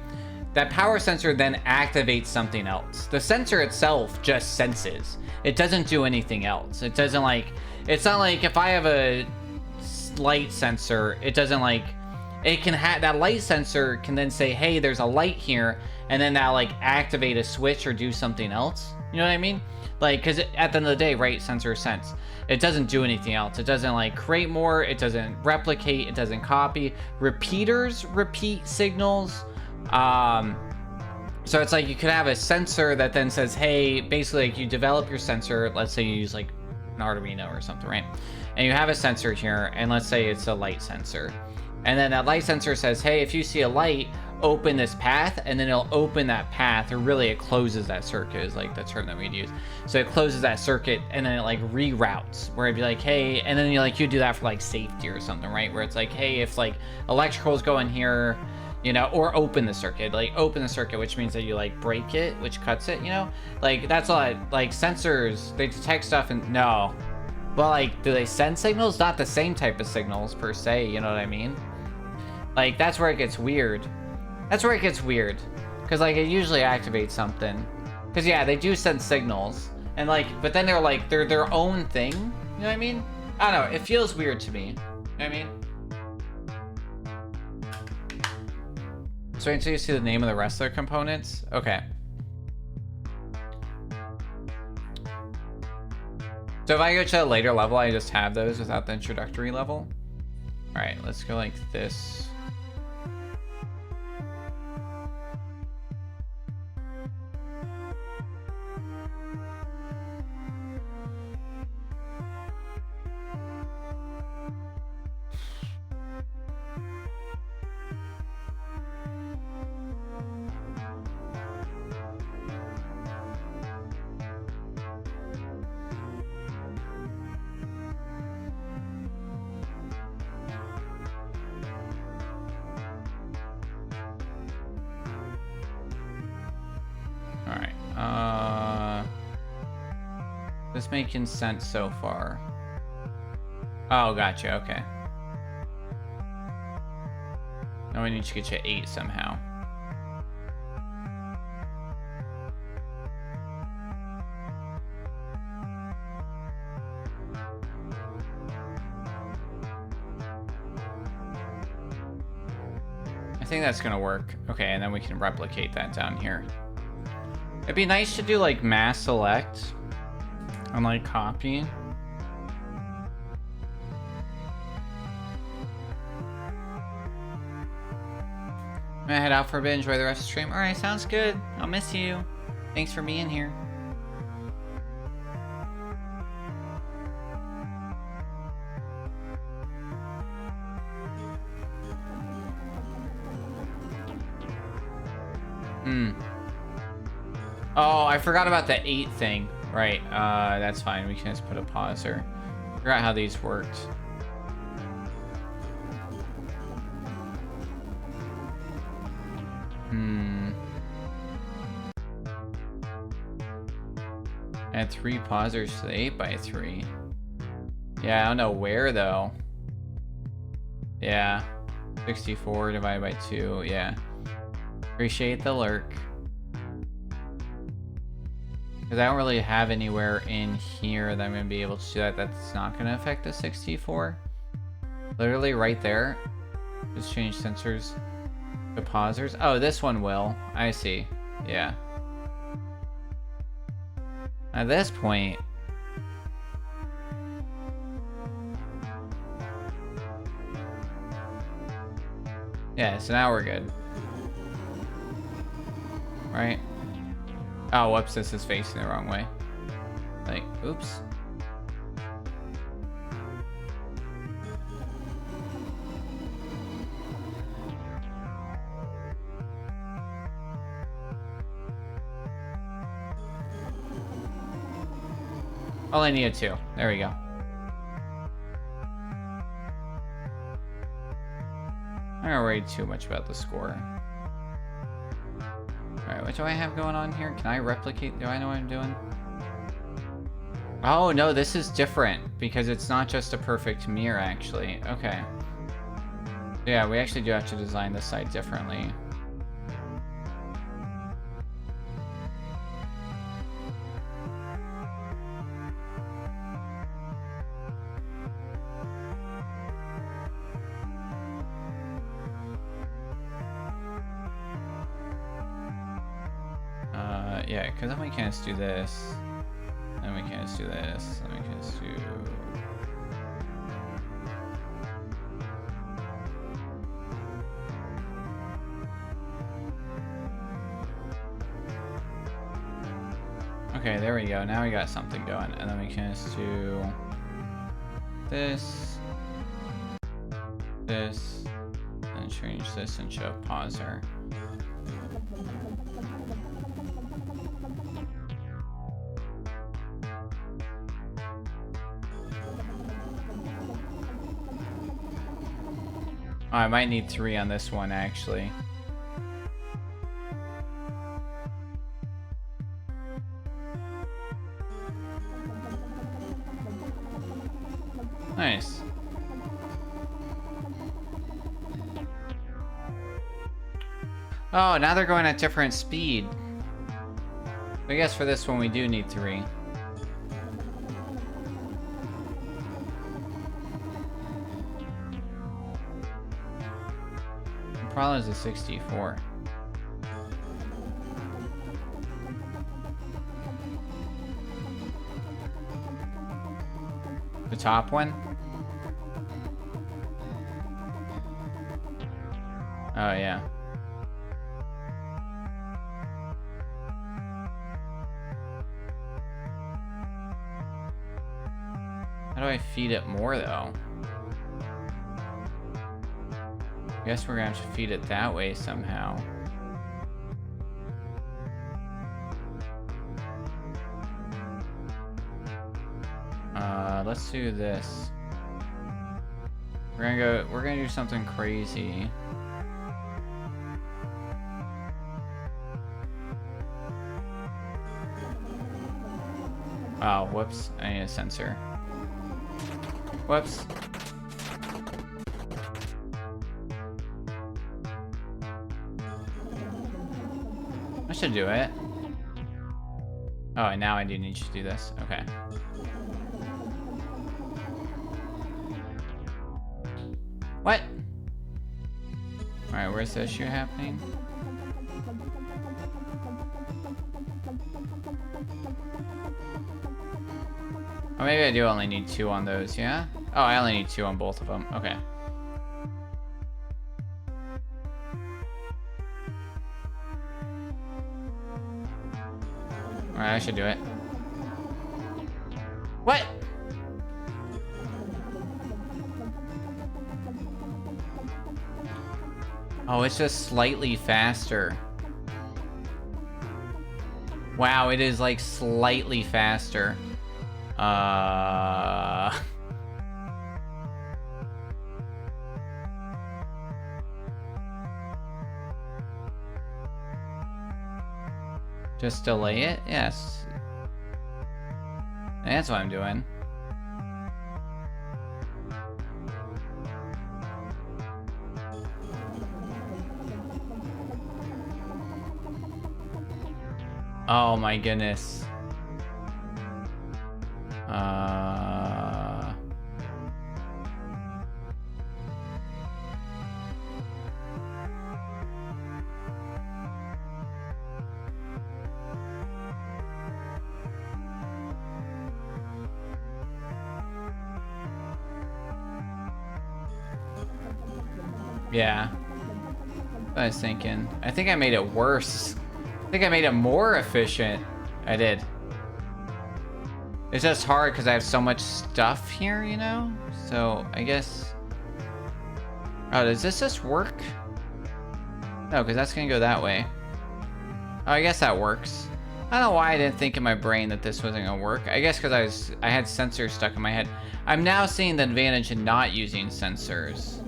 That power sensor then activates something else. The sensor itself just senses. It doesn't do anything else. It doesn't like, it's not like if I have a light sensor, it doesn't like, it can have, that light sensor can then say, hey, there's a light here, and then that like activate a switch or do something else. You know what I mean? Like, because at the end of the day, right, sensor sense. It doesn't do anything else. It doesn't like create more. It doesn't replicate. It doesn't copy. Repeaters repeat signals. So it's like you could have a sensor that then says, hey, basically like you develop your sensor. Let's say you use like an Arduino or something, right? And you have a sensor here, and let's say it's a light sensor. And then that light sensor says, hey, if you see a light, open this path, and then it'll open that path, or really it closes that circuit is like the term that we'd use. So it closes that circuit, and then it like reroutes, where it'd be like, hey, and then you do that for like safety or something, right? Where it's like, hey, if like electricals go in here, you know, or open the circuit, like open the circuit, which means that you like break it, which cuts it, you know? Like that's a lot, like sensors, they detect stuff and no. Well, like, do they send signals? Not the same type of signals per se, you know what I mean? Like, that's where it gets weird. That's where it gets weird. Because, like, it usually activates something. Because, yeah, they do send signals. And, like, but then they're, like, they're their own thing. You know what I mean? I don't know. It feels weird to me. You know what I mean? So until you see the name of the rest of their components? Okay. So if I go to a later level, I just have those without the introductory level. All right, let's go like this. This making sense so far. Oh, gotcha, okay. Now we need to get you 8 somehow. I think that's gonna work. Okay, and then we can replicate that down here. It'd be nice to do like mass select and like copy. gonna head out for a bit, enjoy the rest of the stream. Alright, sounds good. I'll miss you. Thanks for being here. Oh, I forgot about the 8 thing. Right, that's fine. We can just put a pauser. Figure out how these worked. Add 3 pausers to the 8x3. Yeah, I don't know where though. Yeah. 64 divided by 2, yeah. Appreciate the lurk. Because I don't really have anywhere in here that I'm going to be able to do that. That's not going to affect the 64. Literally right there. Just change sensors to pausers. Oh, this one will. I see. Yeah. At this point... Yeah, so now we're good. Right? Oh, whoops, this is facing the wrong way. Like, oops. All I needed 2. There we go. I don't worry too much about the score. Alright, what do I have going on here? Can I replicate? Do I know what I'm doing? Oh, no, this is different because it's not just a perfect mirror, actually. Okay. Yeah, we actually do have to design this side differently. Yeah, because then we can just do this. Then we can just do this. Then we can just do... Okay, there we go. Now we got something going. And then we can just do... this. This. And change this and show pauser. Oh, I might need 3 on this one, actually. Nice. Oh, now they're going at different speed. I guess for this one we do need 3. Problem is a 64. The top one? Oh, yeah. How do I feed it more, though? I guess we're gonna have to feed it that way somehow. Let's do this. We're gonna do something crazy. Oh, whoops, I need a sensor. Whoops. I should do it. Oh, and now I do need to do this. Okay. What? Alright, where's the issue happening? Oh, maybe I do only need 2 on those, yeah? Oh, I only need 2 on both of them. Okay. Alright, I should do it. What? Oh, it's just slightly faster. Wow, it is like slightly faster. Just delay it? Yes. That's what I'm doing. Oh my goodness. Yeah. I was thinking. I think I made it worse. I think I made it more efficient. I did. It's just hard because I have so much stuff here, you know? So, I guess... Oh, does this just work? No, because that's going to go that way. Oh, I guess that works. I don't know why I didn't think in my brain that this wasn't going to work. I guess because I had sensors stuck in my head. I'm now seeing the advantage in not using sensors.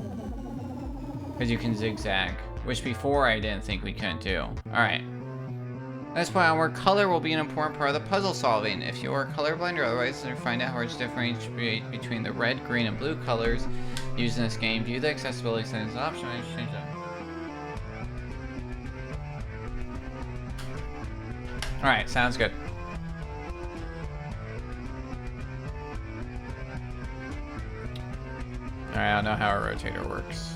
Because you can zigzag. Which before I didn't think we couldn't do. Alright. That's why onward, color will be an important part of the puzzle solving. If you are colorblind or otherwise, then find out how to differentiate between the red, green, and blue colors used in this game. View the accessibility settings option and change them. Alright, sounds good. Alright, I don't know how a rotator works.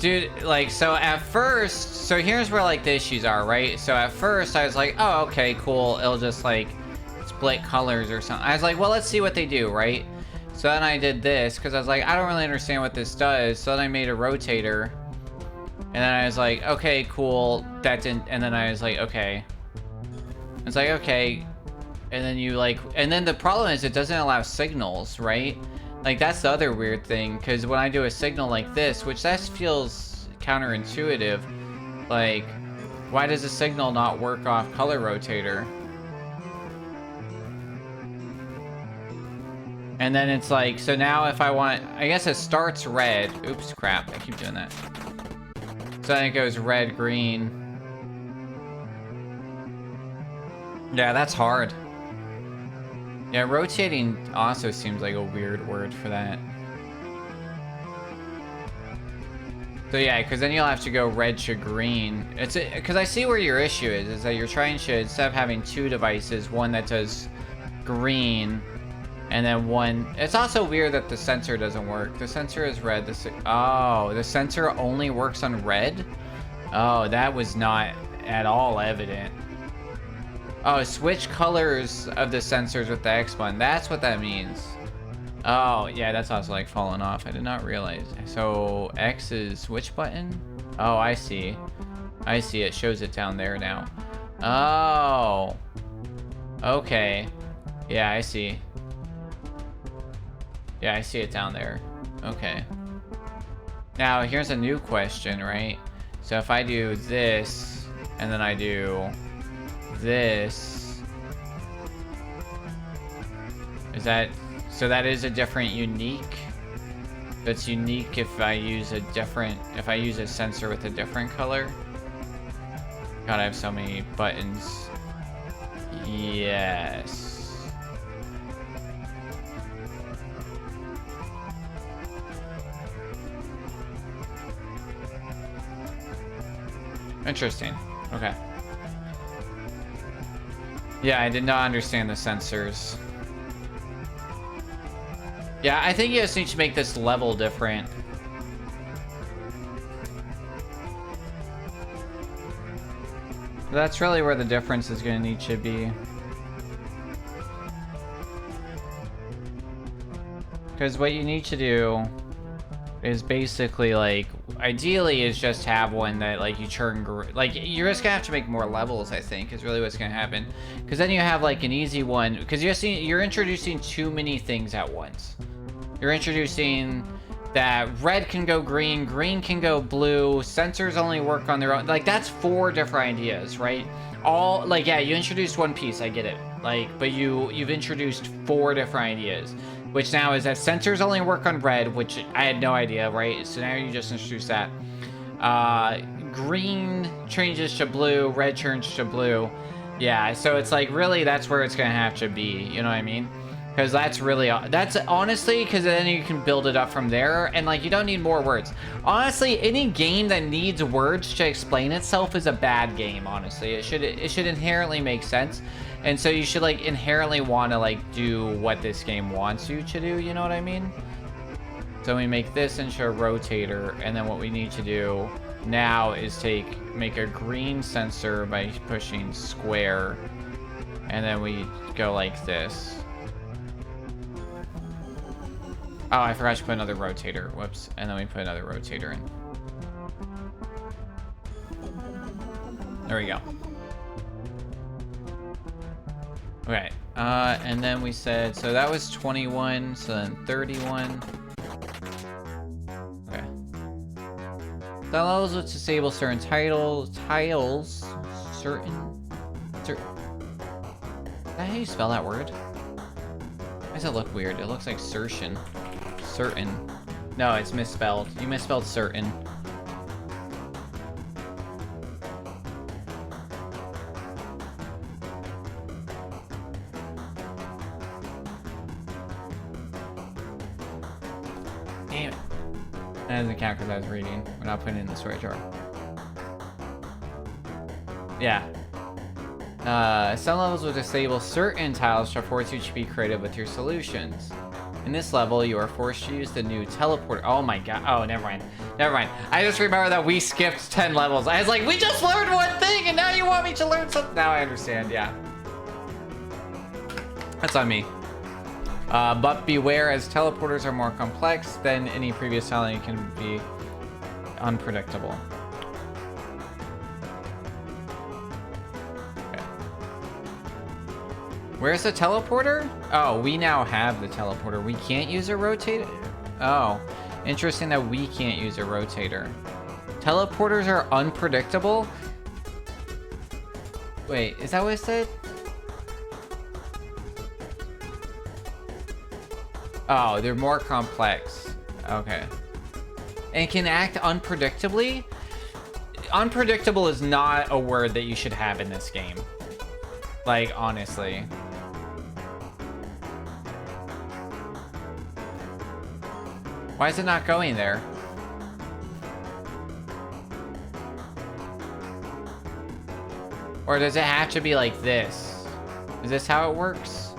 Dude, like, so at first, so here's where, like, the issues are, right? So at first, I was like, oh, okay, cool, it'll just, like, split colors or something. I was like, well, let's see what they do, right? So then I did this, because I was like, I don't really understand what this does, so then I made a rotator, and then I was like, okay, cool, that didn't, and then I was like, okay. It's like, okay, and then you, like, and then the problem is it doesn't allow signals, right? Like, that's the other weird thing, because when I do a signal like this, which that feels counterintuitive, like, why does a signal not work off color rotator? And then it's like, so now if I want, I guess it starts red. Oops, crap, I keep doing that. So then it goes red, green. Yeah, that's hard. Yeah, rotating also seems like a weird word for that. So yeah, because then you'll have to go red to green. It's because I see where your issue is that you're trying to, instead of having two devices, one that does green, and then one. It's also weird that the sensor doesn't work. The sensor is red. The sensor only works on red? Oh, that was not at all evident. Oh, switch colors of the sensors with the X button. That's what that means. Oh, yeah, that's also like falling off. I did not realize. So X is which button? Oh, I see. I see, it shows it down there now. Oh. Okay. Yeah, I see. Yeah, I see it down there. Okay. Now, here's a new question, right? So if I do this, and then I do this, is that, so that is a different unique? That's unique if I use a sensor with a different color? God, I have so many buttons. Yes. Interesting. Okay. Yeah, I did not understand the sensors. Yeah, I think you just need to make this level different. That's really where the difference is going to need to be. Because what you need to do is basically, like, ideally is just have one that, like, you turn, like, you're just gonna have to make more levels, I think, is really what's gonna happen. Because then you have, like, an easy one, because you're introducing too many things at once. You're introducing that red can go green, green can go blue, sensors only work on their own. Like, that's 4 different ideas, right? All, like, yeah, you introduced one piece, I get it. Like, but you've introduced 4 different ideas. Which now is that sensors only work on red, which I had no idea, right? So now you just introduce that. Green changes to blue, red turns to blue. Yeah, so it's like, really, that's where it's gonna have to be, you know what I mean? Because that's honestly, because then you can build it up from there, and, like, you don't need more words. Honestly, any game that needs words to explain itself is a bad game, honestly. It should inherently make sense. And so you should, like, inherently want to, like, do what this game wants you to do, you know what I mean? So we make this into a rotator, and then what we need to do now is make a green sensor by pushing square, and then we go like this. Oh, I forgot to put another rotator. Whoops. And then we put another rotator in. There we go. Okay, and then we said, so that was 21, so then 31. Okay. That allows us to disable certain tiles, certain, is that how you spell that word? Why does it look weird? It looks like certain. No, it's misspelled. You misspelled certain. Damn it. That doesn't count because I was reading. We're not putting it in the storage jar. Yeah. Some levels will disable certain tiles to force you to be creative with your solutions. In this level, you are forced to use the new teleporter. Oh my god. Oh, never mind. Never mind. I just remember that we skipped 10 levels. I was like, we just learned one thing and now you want me to learn something. Now I understand, yeah. That's on me. But beware, as teleporters are more complex than any previous tiling, it can be unpredictable. Okay. Where's the teleporter? Oh, we now have the teleporter. We can't use a rotator? Oh, interesting that we can't use a rotator. Teleporters are unpredictable? Wait, is that what it said? Oh, they're more complex. Okay. And can act unpredictably? Unpredictable is not a word that you should have in this game. Like, honestly. Why is it not going there? Or does it have to be like this? Is this how it works?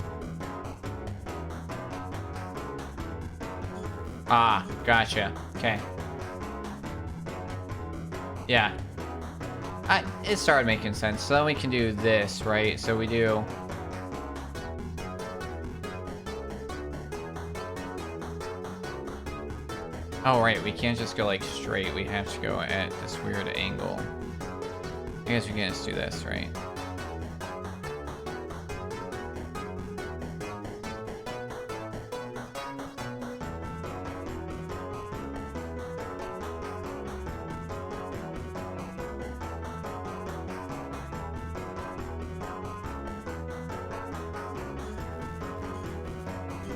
Ah, gotcha. Okay. Yeah. It started making sense. So then we can do this, right? So we do... Oh, right. We can't just go, like, straight. We have to go at this weird angle. guess we can just do this, right?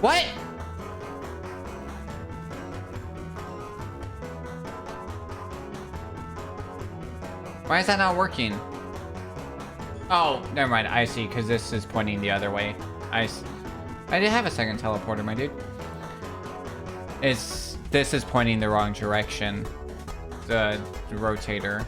What? Why is that not working? Oh, never mind. I see, because this is pointing the other way. I did have a second teleporter, my dude. This is pointing the wrong direction. The rotator.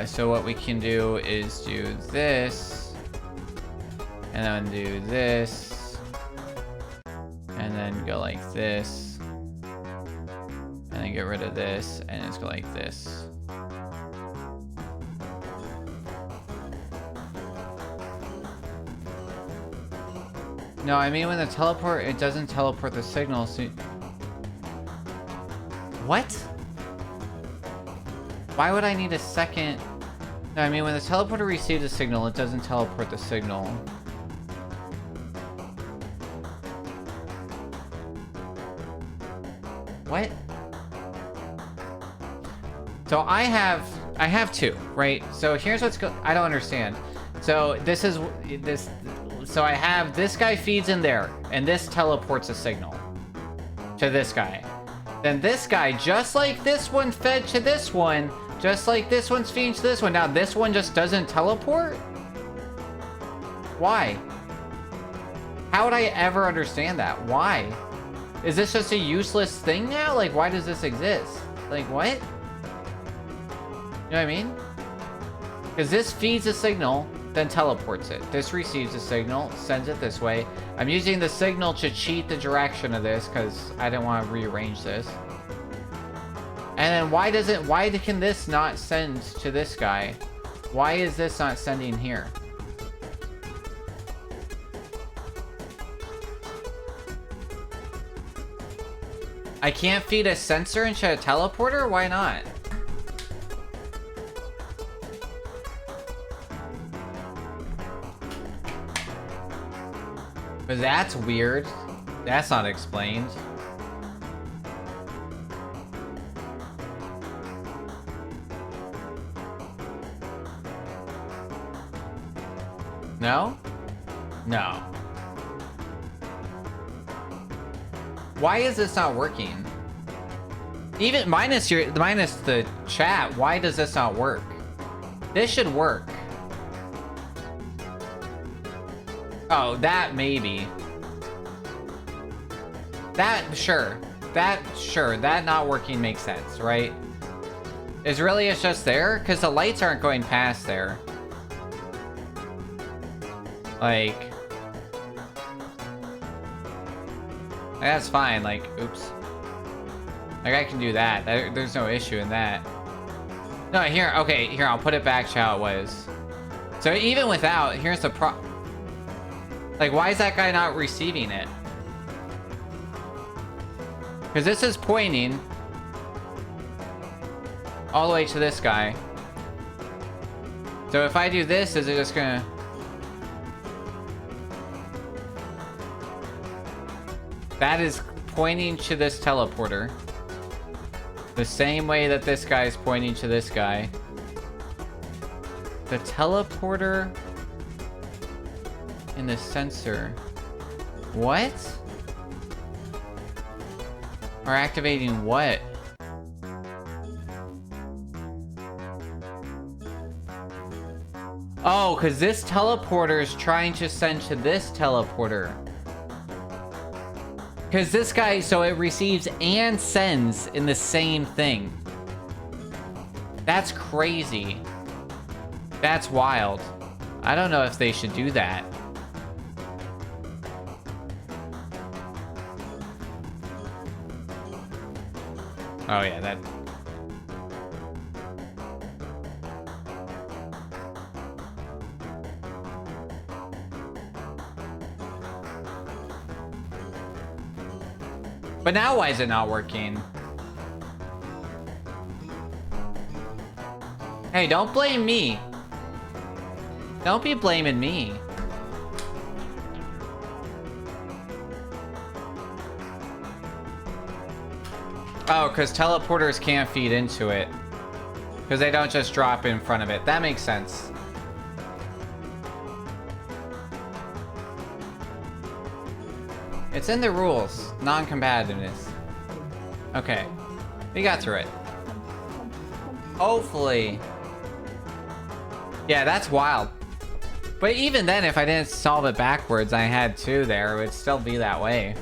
So what we can do is do this, and then do this, and then go like this, and then get rid of this, and just go like this. No, I mean when the teleport, it doesn't teleport the signal, so... What? Why would I need a second? No, I mean when the teleporter receives a signal, it doesn't teleport the signal. What? So I have two, right? So here's what's I don't understand. So this is this. So I have this guy feeds in there, and this teleports a signal to this guy. Then this guy, just like this one fed to this one, just like this one's feeding to this one. Now this one just doesn't teleport? Why? How would I ever understand that? Why? Is this just a useless thing now? Like, why does this exist? Like, what? You know what I mean? Because this feeds a signal, then teleports it. This receives a signal, sends it this way. I'm using the signal to cheat the direction of this because I didn't want to rearrange this. And then why can this not send to this guy? Why is this not sending here? I can't feed a sensor into a teleporter? Why not? But that's weird. That's not explained. No? No. Why is this not working? Even minus the chat, why does this not work? This should work. Oh, that maybe. That not working makes sense, right? It's just there? Because the lights aren't going past there. Like... That's fine, like, oops. Like, I can do that. There's no issue in that. No, here, okay, here, I'll put it back to how it was. So even without, here's the like, why is that guy not receiving it? Because this is pointing all the way to this guy. So if I do this, is it just gonna... That is pointing to this teleporter. The same way that this guy is pointing to this guy. The teleporter and the sensor. What? Are activating what? Oh, because this teleporter is trying to send to this teleporter. Because this guy, so it receives and sends in the same thing. That's crazy. That's wild. I don't know if they should do that. Oh yeah, that... But now why is it not working? Hey, don't blame me. Don't be blaming me. Oh, because teleporters can't feed into it. Because they don't just drop in front of it. That makes sense. It's in the rules. Non-combativeness. Okay. We got through it. Hopefully. Yeah, that's wild. But even then, if I didn't solve it backwards, I had 2 there, it would still be that way.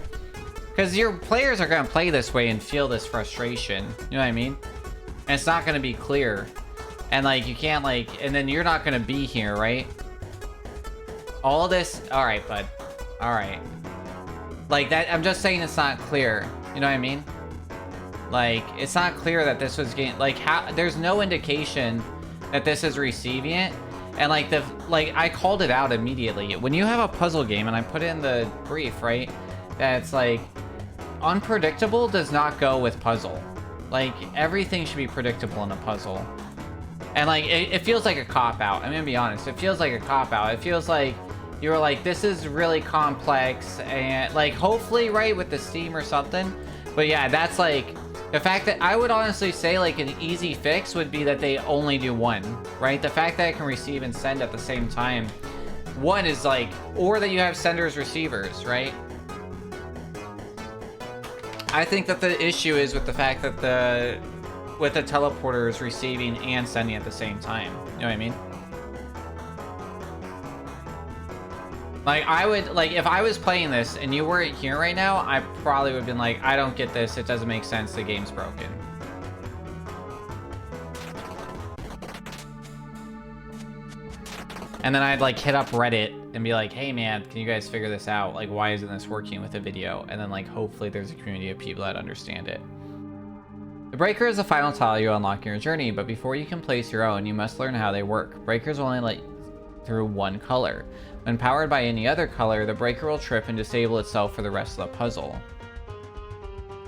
Because your players are going to play this way and feel this frustration. You know what I mean? And it's not going to be clear. And, like, you can't, like... And then you're not going to be here, right? All this... Alright, bud. Alright. Like, that... I'm just saying it's not clear. You know what I mean? Like, it's not clear that this was getting... Like, how... There's no indication that this is receiving it. And, like, the... Like, I called it out immediately. When you have a puzzle game, and I put it in the brief, right? That it's, like... Unpredictable does not go with puzzle. Like, everything should be predictable in a puzzle. And, like, it feels like a cop-out. I'm gonna be honest. It feels like a cop-out. It feels like you were like, this is really complex. And, like, hopefully, right, with the Steam or something. But, yeah, that's, like... The fact that I would honestly say, like, an easy fix would be that they only do one, right? The fact that it can receive and send at the same time. One is, like... Or that you have senders, receivers, right? I think that the issue is with the fact that the teleporter is receiving and sending at the same time. You know what I mean? Like, I would, like, if I was playing this and you weren't here right now, I probably would have been like, I don't get this, it doesn't make sense, the game's broken. And then I'd, like, hit up Reddit and be like, hey man, can you guys figure this out? Like, why isn't this working with a video? And then, like, hopefully there's a community of people that understand it. The breaker is the final tile you unlock in your journey, but before you can place your own, you must learn how they work. Breakers only let through one color. When powered by any other color, the breaker will trip and disable itself for the rest of the puzzle.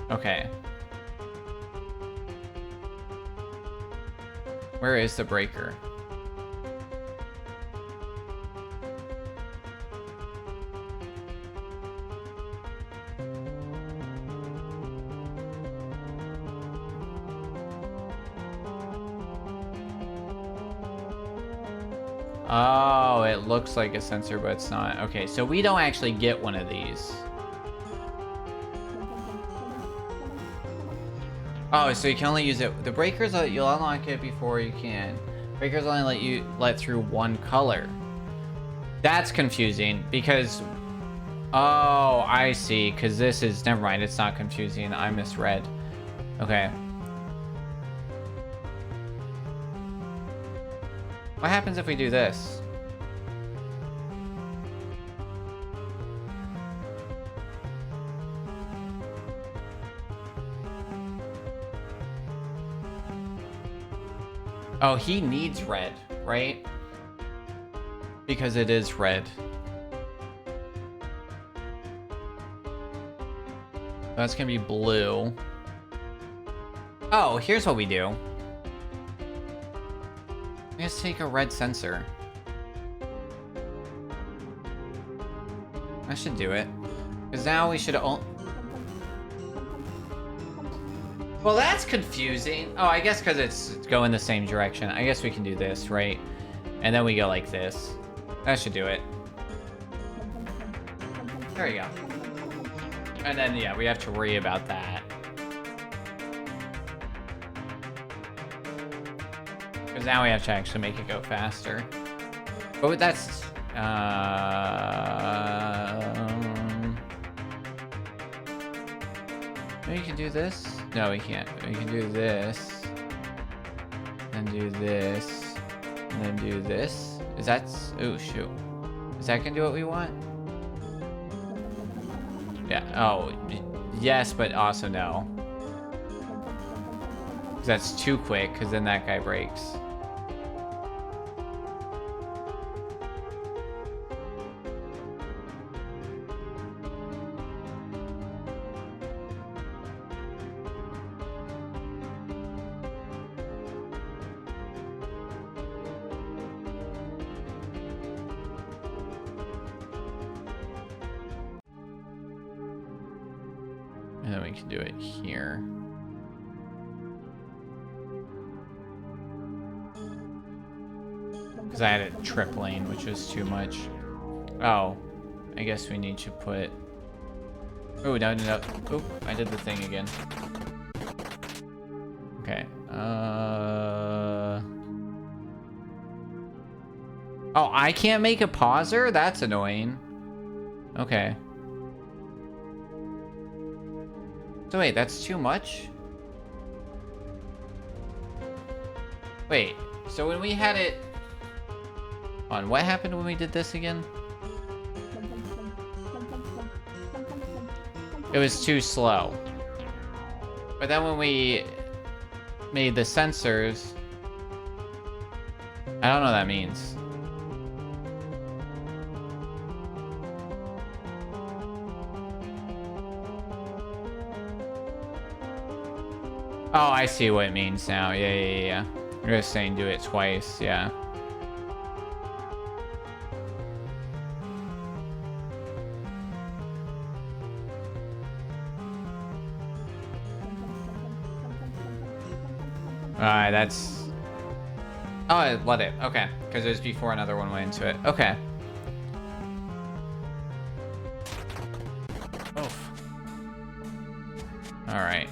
Okay. Where is the breaker? Oh, it looks like a sensor, but it's not. Okay, so we don't actually get one of these. Oh, so you can only use it. The breakers, you'll unlock it before you can. Breakers only let through one color. That's confusing because... Oh, I see. Because this is... Never mind, it's not confusing. I misread. Okay. What happens if we do this? Oh, he needs red, right? Because it is red. That's gonna be blue. Oh, here's what we do. Let's take a red sensor. I should do it. Because now we should Well, that's confusing. Oh, I guess because it's going the same direction. I guess we can do this, right? And then we go like this. That should do it. There you go. And then, yeah, we have to worry about that. Because now we have to actually make it go faster. But that's... Maybe you can do this? No, we can't. We can do this. And do this. And then do this. Is that... Oh, shoot. Is that gonna do what we want? Yeah. Oh, yes, but also no. Because that's too quick, because then that guy breaks. And then we can do it here. Because I had it trip lane, which was too much. Oh, I guess we need to put... Oh, no. Oh, I did the thing again. Okay. Oh, I can't make a pauser? That's annoying. Okay. So wait, that's too much? Wait, so when we had it... On, what happened when we did this again? It was too slow. But then when we made the sensors... I don't know what that means. Oh, I see what it means now. Yeah. You're just saying do it twice, yeah. Alright, that's... Oh, I let it. Okay. Because it was before another one went into it. Okay. Oof. Alright.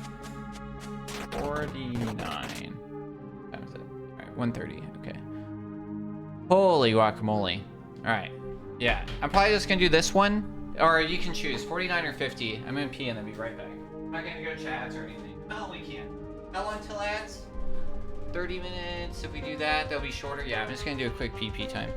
49. That was it. Alright, 130. Okay. Holy guacamole. Alright. Yeah. I'm probably just gonna do this one. Or you can choose 49 or 50. I'm gonna pee and then be right back. I'm not gonna go to ads or anything. No, we can't. How long till ads? 30 minutes. If we do that, they'll be shorter. Yeah, I'm just gonna do a quick PP time.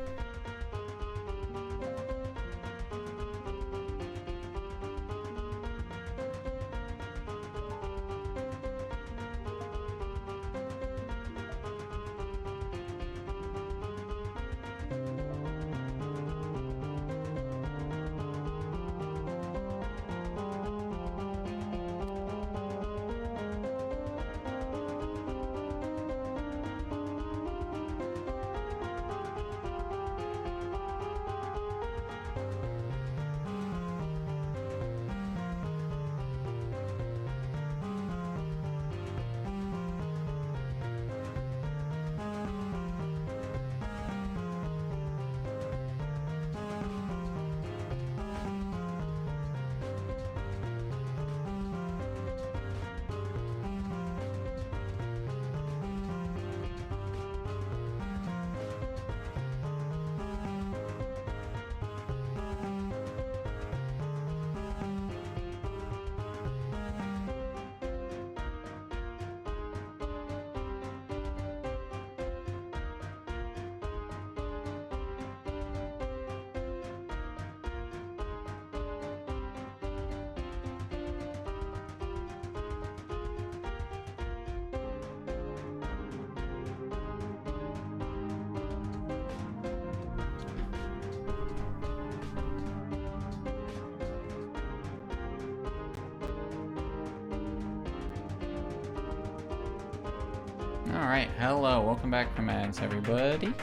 Alright, hello, welcome back from ads, everybody.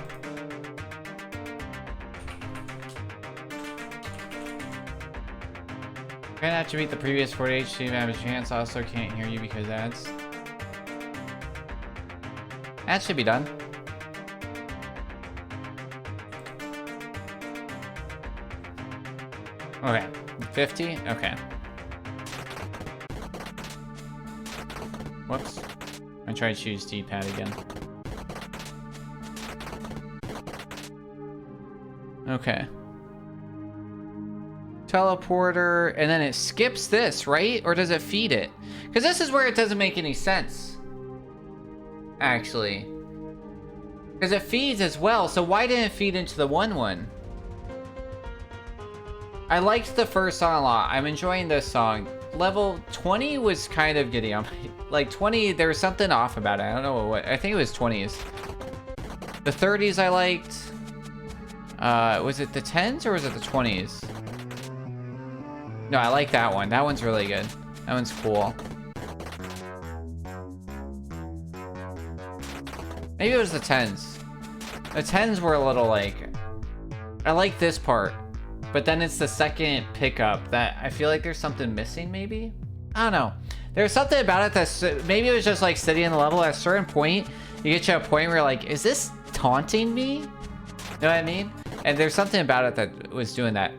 Gonna have to beat the previous 48 to have a chance. Also can't hear you because ads. That should be done. Okay, 50? Okay. Whoops. I try to choose D-pad again. Okay. Teleporter, and then it skips this, right? Or does it feed it? Because this is where it doesn't make any sense. Actually. Because it feeds as well, so why didn't it feed into the one? I liked the first song a lot. I'm enjoying this song. Level 20 was kind of getting on my... Like 20, there was something off about it. I don't know what. I think it was 20s. The 30s I liked. Was it the 10s or was it the 20s? No, I like that one. That one's really good. That one's cool. Maybe it was the 10s. The 10s were a little like... I like this part. But then it's the second pickup that I feel like there's something missing, maybe? I don't know. There's something about it that's, maybe it was just like sitting in the level at a certain point. You get to a point where you're like, is this taunting me? You know what I mean? And there's something about it that was doing that.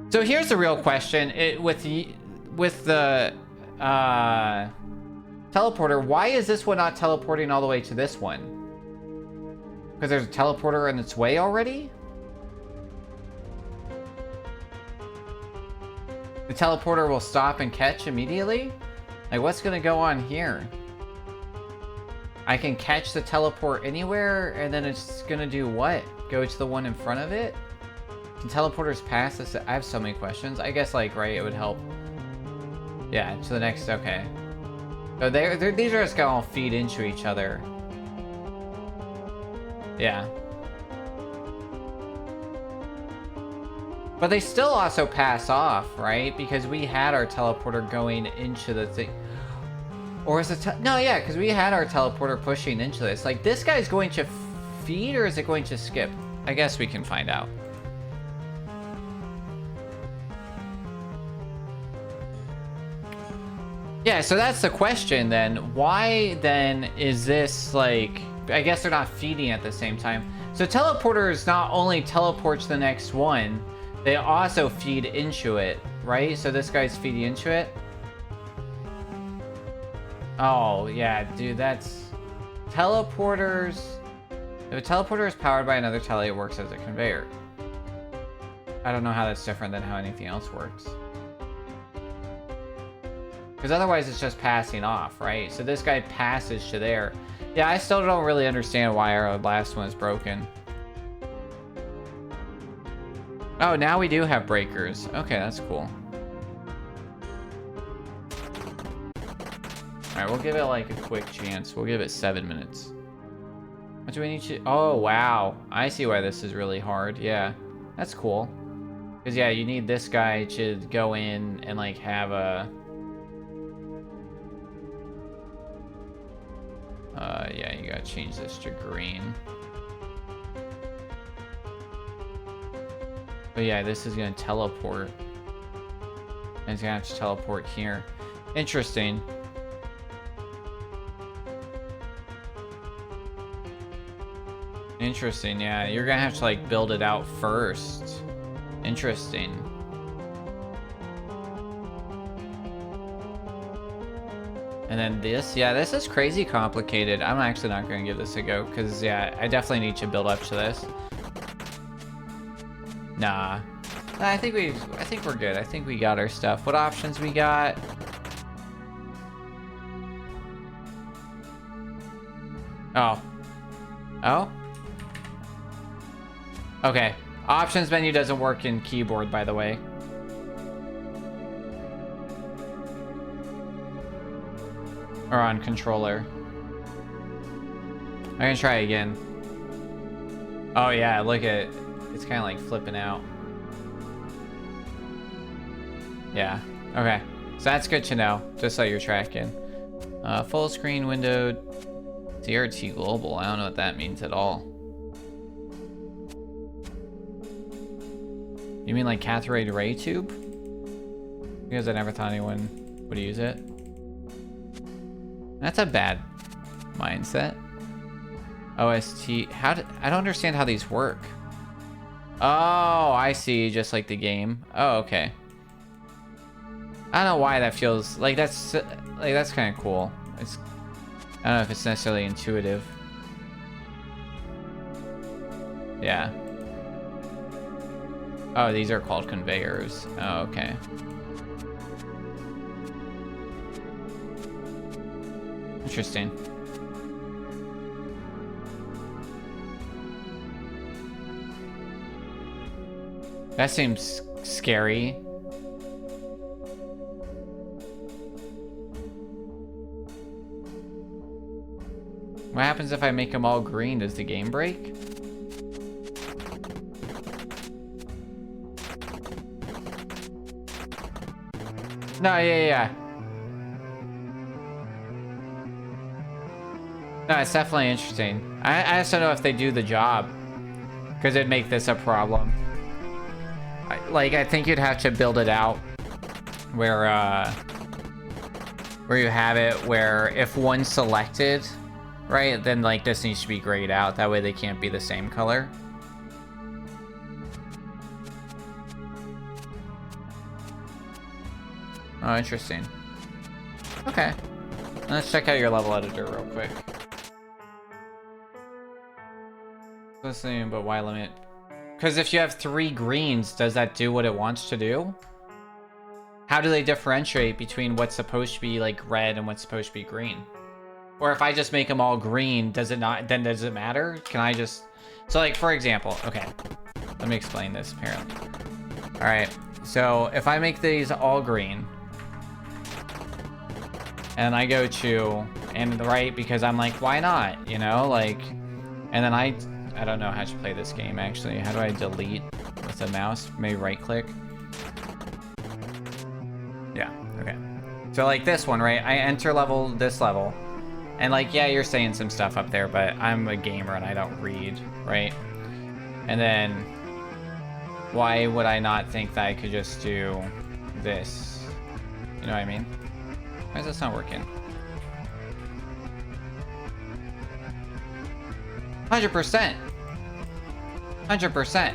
So here's the real question. With the teleporter, why is this one not teleporting all the way to this one? Because there's a teleporter in its way already? The teleporter will stop and catch immediately? Like, what's gonna go on here? I can catch the teleport anywhere, and then it's gonna do what? Go to the one in front of it? Can teleporters pass this? I have so many questions. I guess, like, right, it would help. Yeah, to the next, okay. So these are just gonna all feed into each other. Yeah. But they still also pass off, right? Because we had our teleporter going into the thing. Or is it... No, yeah, because we had our teleporter pushing into this. Like, this guy's going to feed, or is it going to skip? I guess we can find out. Yeah, so that's the question then. Why then is this like... I guess they're not feeding at the same time. So teleporters not only teleport to the next one, they also feed into it, right? So this guy's feeding into it. Oh, yeah, dude, that's... Teleporters... If a teleporter is powered by another tele, it works as a conveyor. I don't know how that's different than how anything else works. Because otherwise it's just passing off, right? So this guy passes to there. Yeah, I still don't really understand why our last one is broken. Oh, now we do have breakers. Okay, that's cool. Alright, we'll give it like a quick chance. We'll give it 7 minutes. What do we need to... Oh, wow. I see why this is really hard. Yeah, that's cool. Because, yeah, you need this guy to go in and, like, have a... yeah, you gotta change this to green. But yeah, this is gonna teleport. And it's gonna have to teleport here. Interesting. Interesting, yeah. You're gonna have to, like, build it out first. Interesting. And then this, yeah, this is crazy complicated. I'm actually not going to give this a go because, yeah, I definitely need to build up to this. Nah, I think we're good. I think we got our stuff. What options we got? Oh. Oh? Okay. Options menu doesn't work in keyboard, by the way. Or on controller. I'm gonna try again. Oh yeah, look at it. It's kind of like flipping out. Yeah, okay. So that's good to know, just so you're tracking. Full screen window, CRT global. I don't know what that means at all. You mean like cathode ray tube? Because I never thought anyone would use it. That's a bad mindset. OST. I don't understand how these work. Oh, I see. Just like the game. Oh, okay. I don't know why that feels like that's kind of cool. I don't know if it's necessarily intuitive. Yeah. Oh, these are called conveyors. Oh, okay. Interesting. That seems scary. What happens if I make them all green? Does the game break? No, yeah. No, it's definitely interesting. I just don't know if they do the job. Because it'd make this a problem. I think you'd have to build it out where, where you have it where if one's selected, right, then like this needs to be grayed out. That way they can't be the same color. Oh, interesting. Okay. Let's check out your level editor real quick. Listening, but why limit? Because if you have 3 greens, does that do what it wants to do? How do they differentiate between what's supposed to be like red and what's supposed to be green? Or if I just make them all green, does it not, then does it matter? Can I just, so like for example, okay, let me explain this apparently. All right, so if I make these all green, and I go to, and right, because I'm like, why not, you know, like, and then I don't know how to play this game actually. How do I delete with the mouse? Maybe right click. Yeah, okay. So like this one, right? I enter level, this level. And like, yeah, you're saying some stuff up there, but I'm a gamer and I don't read, right? And then why would I not think that I could just do this? You know what I mean? Why is this not working? 100%. 100%.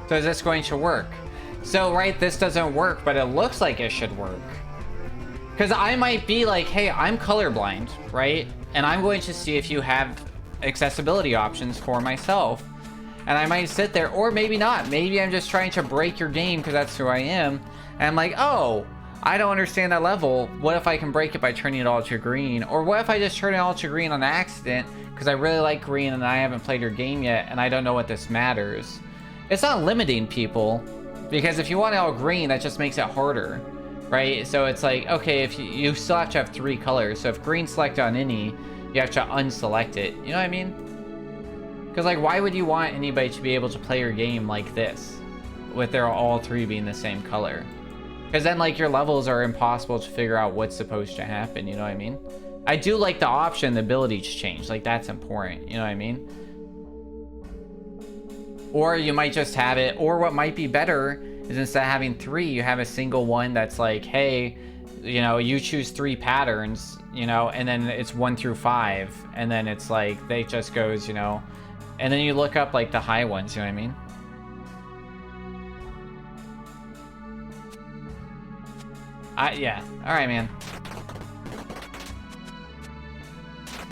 So is this going to work? So, right, this doesn't work, but it looks like it should work. Because I might be like, hey, I'm colorblind, right? And I'm going to see if you have accessibility options for myself. And I might sit there, or maybe not. Maybe I'm just trying to break your game because that's who I am. And I'm like, oh, I don't understand that level. What if I can break it by turning it all to green? Or what if I just turn it all to green on accident because I really like green and I haven't played your game yet and I don't know what this matters? It's not limiting people, because if you want it all green, that just makes it harder, right? So it's like, okay, if you still have to have 3 colors. So if green's selected on any, you have to unselect it. You know what I mean? Because like, why would you want anybody to be able to play your game like this, with their all 3 being the same color? Because then like your levels are impossible to figure out what's supposed to happen. You know what I mean? I do like the option, the ability to change. Like that's important. You know what I mean? Or you might just have it, or what might be better is instead of having 3, you have a single one that's like, hey, you know, you choose 3 patterns, you know, and then it's 1 through 5, and then it's like, they just goes, you know, and then you look up like the high ones, you know what I mean? Yeah, all right, man.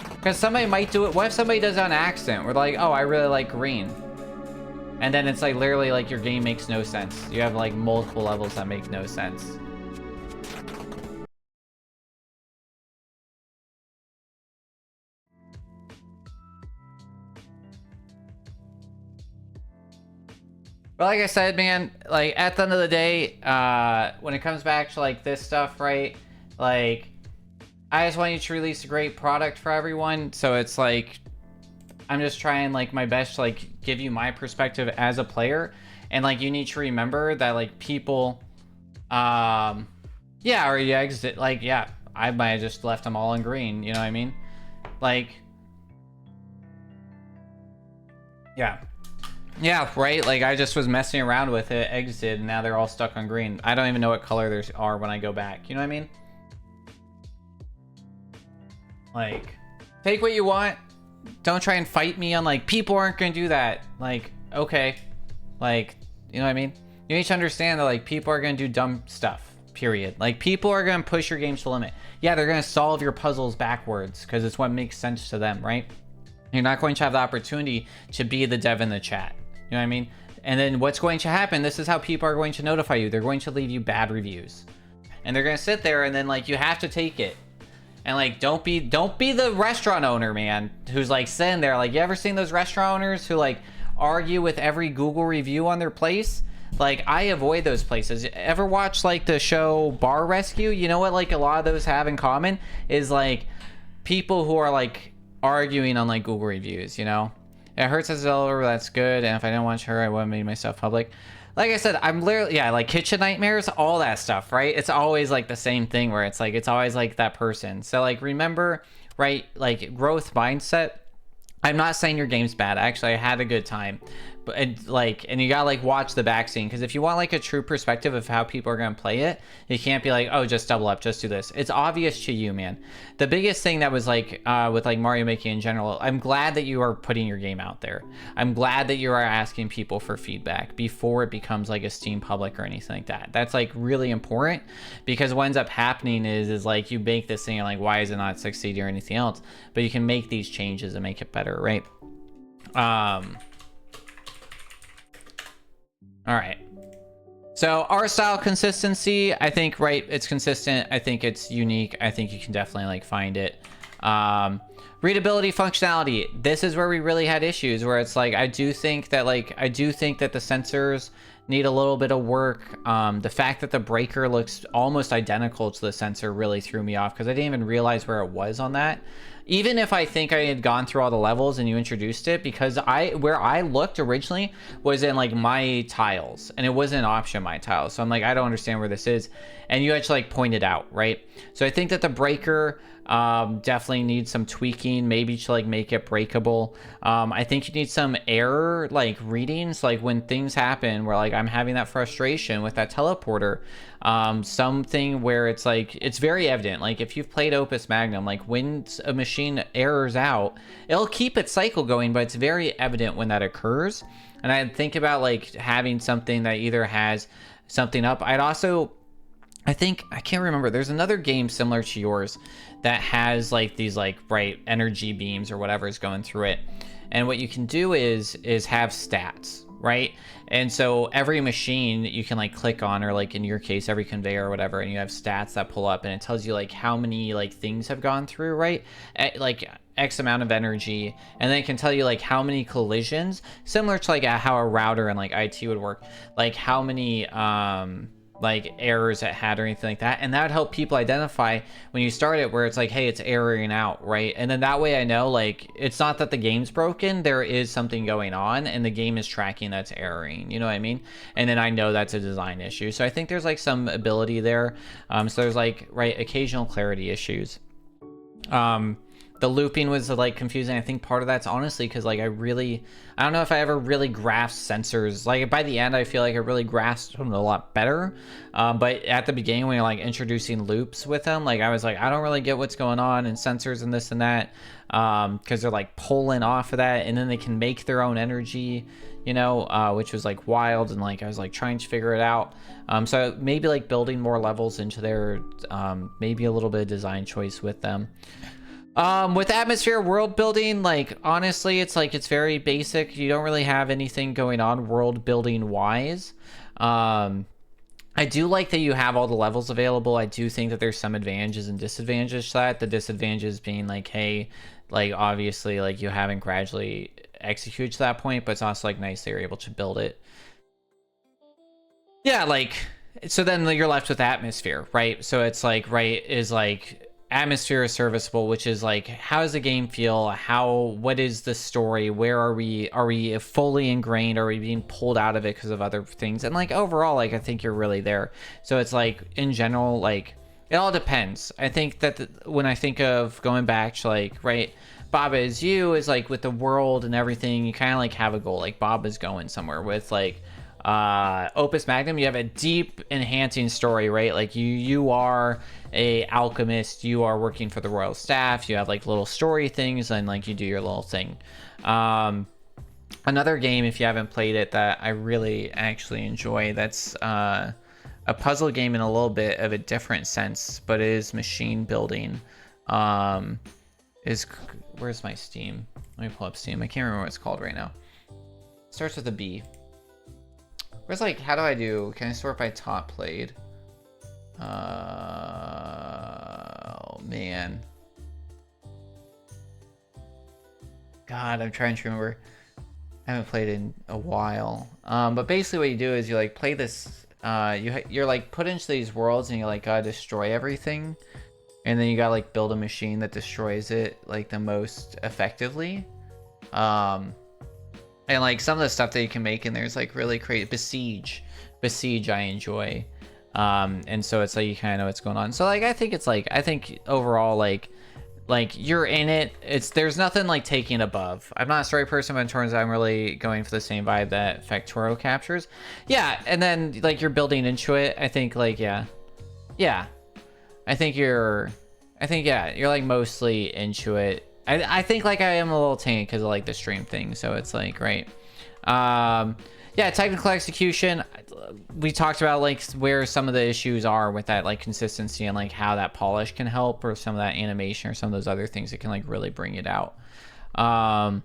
Because somebody might do it. What if somebody does it on accident? We're like, oh, I really like green. And then it's like literally like your game makes no sense. You have like multiple levels that make no sense. But like I said, man, like at the end of the day, when it comes back to like this stuff, right? Like, I just want you to release a great product for everyone. So it's like, I'm just trying like my best to like give you my perspective as a player, and like you need to remember that like people, yeah, or you exit, like, yeah, I might have just left them all in green, you know what I mean? Like, yeah, right. Like I just was messing around with it, exited, and now they're all stuck on green. I don't even know what color they are when I go back. You know what I mean? Like, take what you want. Don't try and fight me on like, people aren't gonna do that. Like, okay, like, you know what I mean? You need to understand that like people are gonna do dumb stuff, period. Like people are gonna push your game to the limit. Yeah, they're gonna solve your puzzles backwards because it's what makes sense to them, right? You're not going to have the opportunity to be the dev in the chat. You know what I mean? And then what's going to happen, this is how people are going to notify you. They're going to leave you bad reviews. And they're gonna sit there and then like you have to take it. And like, don't be the restaurant owner, man, who's like sitting there. Like, you ever seen those restaurant owners who like argue with every Google review on their place? Like, I avoid those places. Ever watch like the show Bar Rescue? You know what like a lot of those have in common is like people who are like arguing on like Google reviews, you know? It hurts as a developer, that's good. And if I didn't want her, I wouldn't make myself public. Like I said, I'm literally, yeah, like kitchen nightmares, all that stuff, right? It's always like the same thing where it's like, it's always like that person. So like, remember, right? Like growth mindset. I'm not saying your game's bad. Actually, I had a good time, and you gotta like watch the back scene, because if you want like a true perspective of how people are gonna play it, you can't be like, oh, just double up, just do this. It's obvious to you, man. The biggest thing that was like with like Mario making in general, I'm glad that you are putting your game out there. I'm glad that you are asking people for feedback before it becomes like a Steam public or anything like that. That's like really important, because what ends up happening is like you make this thing and like, why is it not succeeding or anything else? But you can make these changes and make it better, right? All right. So art style consistency, I think, right, it's consistent. I think it's unique. I think you can definitely like find it. Readability, functionality. This is where we really had issues, where it's like, I do think that the sensors need a little bit of work. The fact that the breaker looks almost identical to the sensor really threw me off, because I didn't even realize where it was on that. Even if I think I had gone through all the levels and you introduced it, because where I looked originally was in like my tiles, and it wasn't option my tiles. So I'm like, I don't understand where this is. And you actually like pointed out, right? So I think that the breaker definitely needs some tweaking, maybe to like make it breakable. I think you need some error like readings, like when things happen where like I'm having that frustration with that teleporter, something where it's like, it's very evident, like if you've played Opus Magnum, like when a machine errors out, it'll keep its cycle going, but it's very evident when that occurs. And I think about like having something that either has something up. I think, I can't remember, there's another game similar to yours that has like these like bright energy beams or whatever is going through it. And what you can do is have stats, right? And so every machine you can like click on, or like in your case, every conveyor or whatever, and you have stats that pull up, and it tells you like how many like things have gone through, right? Like X amount of energy, and then it can tell you like how many collisions, similar to like how a router and like IT would work, like how many like errors it had or anything like that. And that would help people identify when you start it, where it's like, hey, it's erroring out, right? And then that way I know like it's not that the game's broken, there is something going on and the game is tracking that's erroring, you know what I mean? And then I know that's a design issue. So I think there's like some ability there. So there's like, right, occasional clarity issues. The looping was like confusing. I think part of that's honestly because like I don't know if I ever really grasped sensors. Like by the end, I feel like I really grasped them a lot better. But at the beginning, when you're like introducing loops with them, like I was like, I don't really get what's going on, and sensors and this and that, because they're like pulling off of that, and then they can make their own energy, you know, which was like wild. And like I was like trying to figure it out. So maybe like building more levels into their, maybe a little bit of design choice with them. With atmosphere world building, like honestly, it's like it's very basic. You don't really have anything going on world building wise. I do like that you have all the levels available. I do think that there's some advantages and disadvantages to that. The disadvantages being like, hey, like obviously like you haven't gradually executed to that point, but it's also like nice that you're able to build it. Yeah, like so then you're left with atmosphere, right? So it's like, right, is like atmosphere is serviceable, which is like, how does the game feel? What is the story? Where are we fully ingrained? Are we being pulled out of it because of other things? And like overall, like I think you're really there. So it's like in general, like it all depends. I think that when I think of going back to like, right, Baba Is You is like with the world and everything, you kind of like have a goal. Like Baba's going somewhere. With like Opus Magnum, you have a deep enhancing story, right? Like you are a alchemist, you are working for the royal staff, you have like little story things, and like you do your little thing. Another game, if you haven't played it, that I really actually enjoy, that's a puzzle game in a little bit of a different sense, but it is machine building, where's my Steam? Let me pull up Steam. I can't remember what it's called right now. It starts with a B. Where's like, how do I do? Can I sort by top played? Oh man. God, I'm trying to remember. I haven't played in a while. But basically what you do is you like play this, you're like put into these worlds and you like gotta destroy everything. And then you gotta like build a machine that destroys it like the most effectively. And like some of the stuff that you can make in there is like really creative. Besiege I enjoy. And so it's like you kind of know what's going on. So like I think overall like like you're in it. There's nothing like taking above. I'm not a story person, but in terms of I'm really going for the same vibe that Factoro captures. Yeah, and then like you're building into it. I think like yeah. I think you're like mostly into it. I think like I am a little tainted because of like the stream thing. So it's like right. Yeah, technical execution. We talked about like where some of the issues are with that like consistency and like how that polish can help, or some of that animation or some of those other things that can like really bring it out. I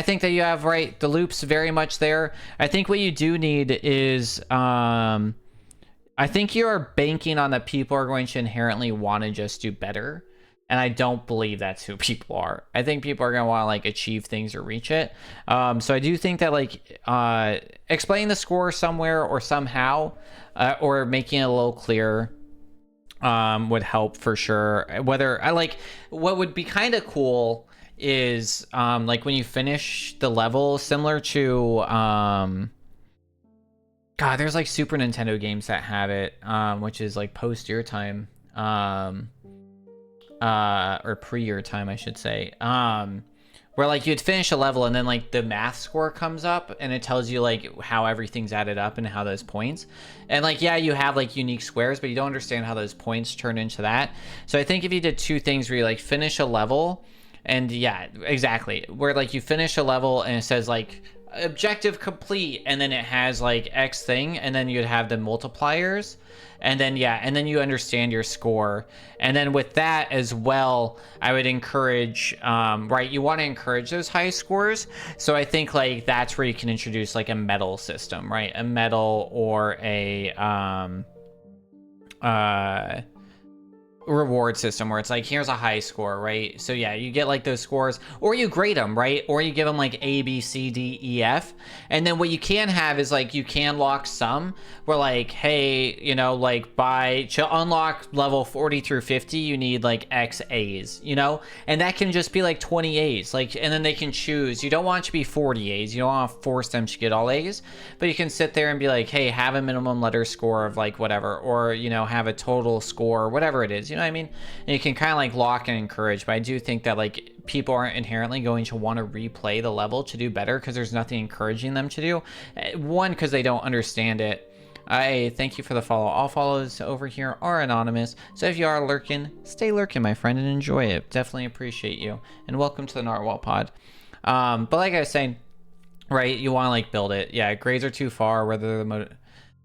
think that you have right the loops very much there. I think what you do need is I think you're banking on that people are going to inherently want to just do better. And I don't believe that's who people are. I think people are going to want to like achieve things or reach it. So I do think that like explaining the score somewhere or somehow or making it a little clearer would help for sure. Whether I like what would be kind of cool is like when you finish the level, similar to God, there's like Super Nintendo games that have it, which is like post your time, or pre your time, I should say. Where like you'd finish a level and then like the math score comes up and it tells you like how everything's added up and how those points. And like, yeah, you have like unique squares, but you don't understand how those points turn into that. So I think if you did two things where you like finish a level and yeah, exactly. Where like you finish a level and it says like objective complete, and then it has like X thing, and then you'd have the multipliers, and then yeah, and then you understand your score. And then with that as well, I would encourage right, you want to encourage those high scores. So I think like that's where you can introduce like a medal system, right? A medal or a reward system where it's like, here's a high score, right? So yeah, you get like those scores, or you grade them, right? Or you give them like A, B, C, D, E, F. And then what you can have is like, you can lock some where like, hey, you know, like to unlock level 40 through 50, you need like X A's, you know? And that can just be like 20 A's, like, and then they can choose. You don't want it to be 40 A's. You don't want to force them to get all A's, but you can sit there and be like, hey, have a minimum letter score of like whatever, or, you know, have a total score, whatever it is. You know what I mean? And you can kind of like lock and encourage, but I do think that like people aren't inherently going to want to replay the level to do better because there's nothing encouraging them to do. One, because they don't understand it. I thank you for the follow. All follows over here are anonymous, so if you are lurking, stay lurking, my friend, and enjoy it. Definitely appreciate you, and welcome to the Narwhal Pod. But like I was saying, right, you want to like build it. Yeah, grades are too far, whether the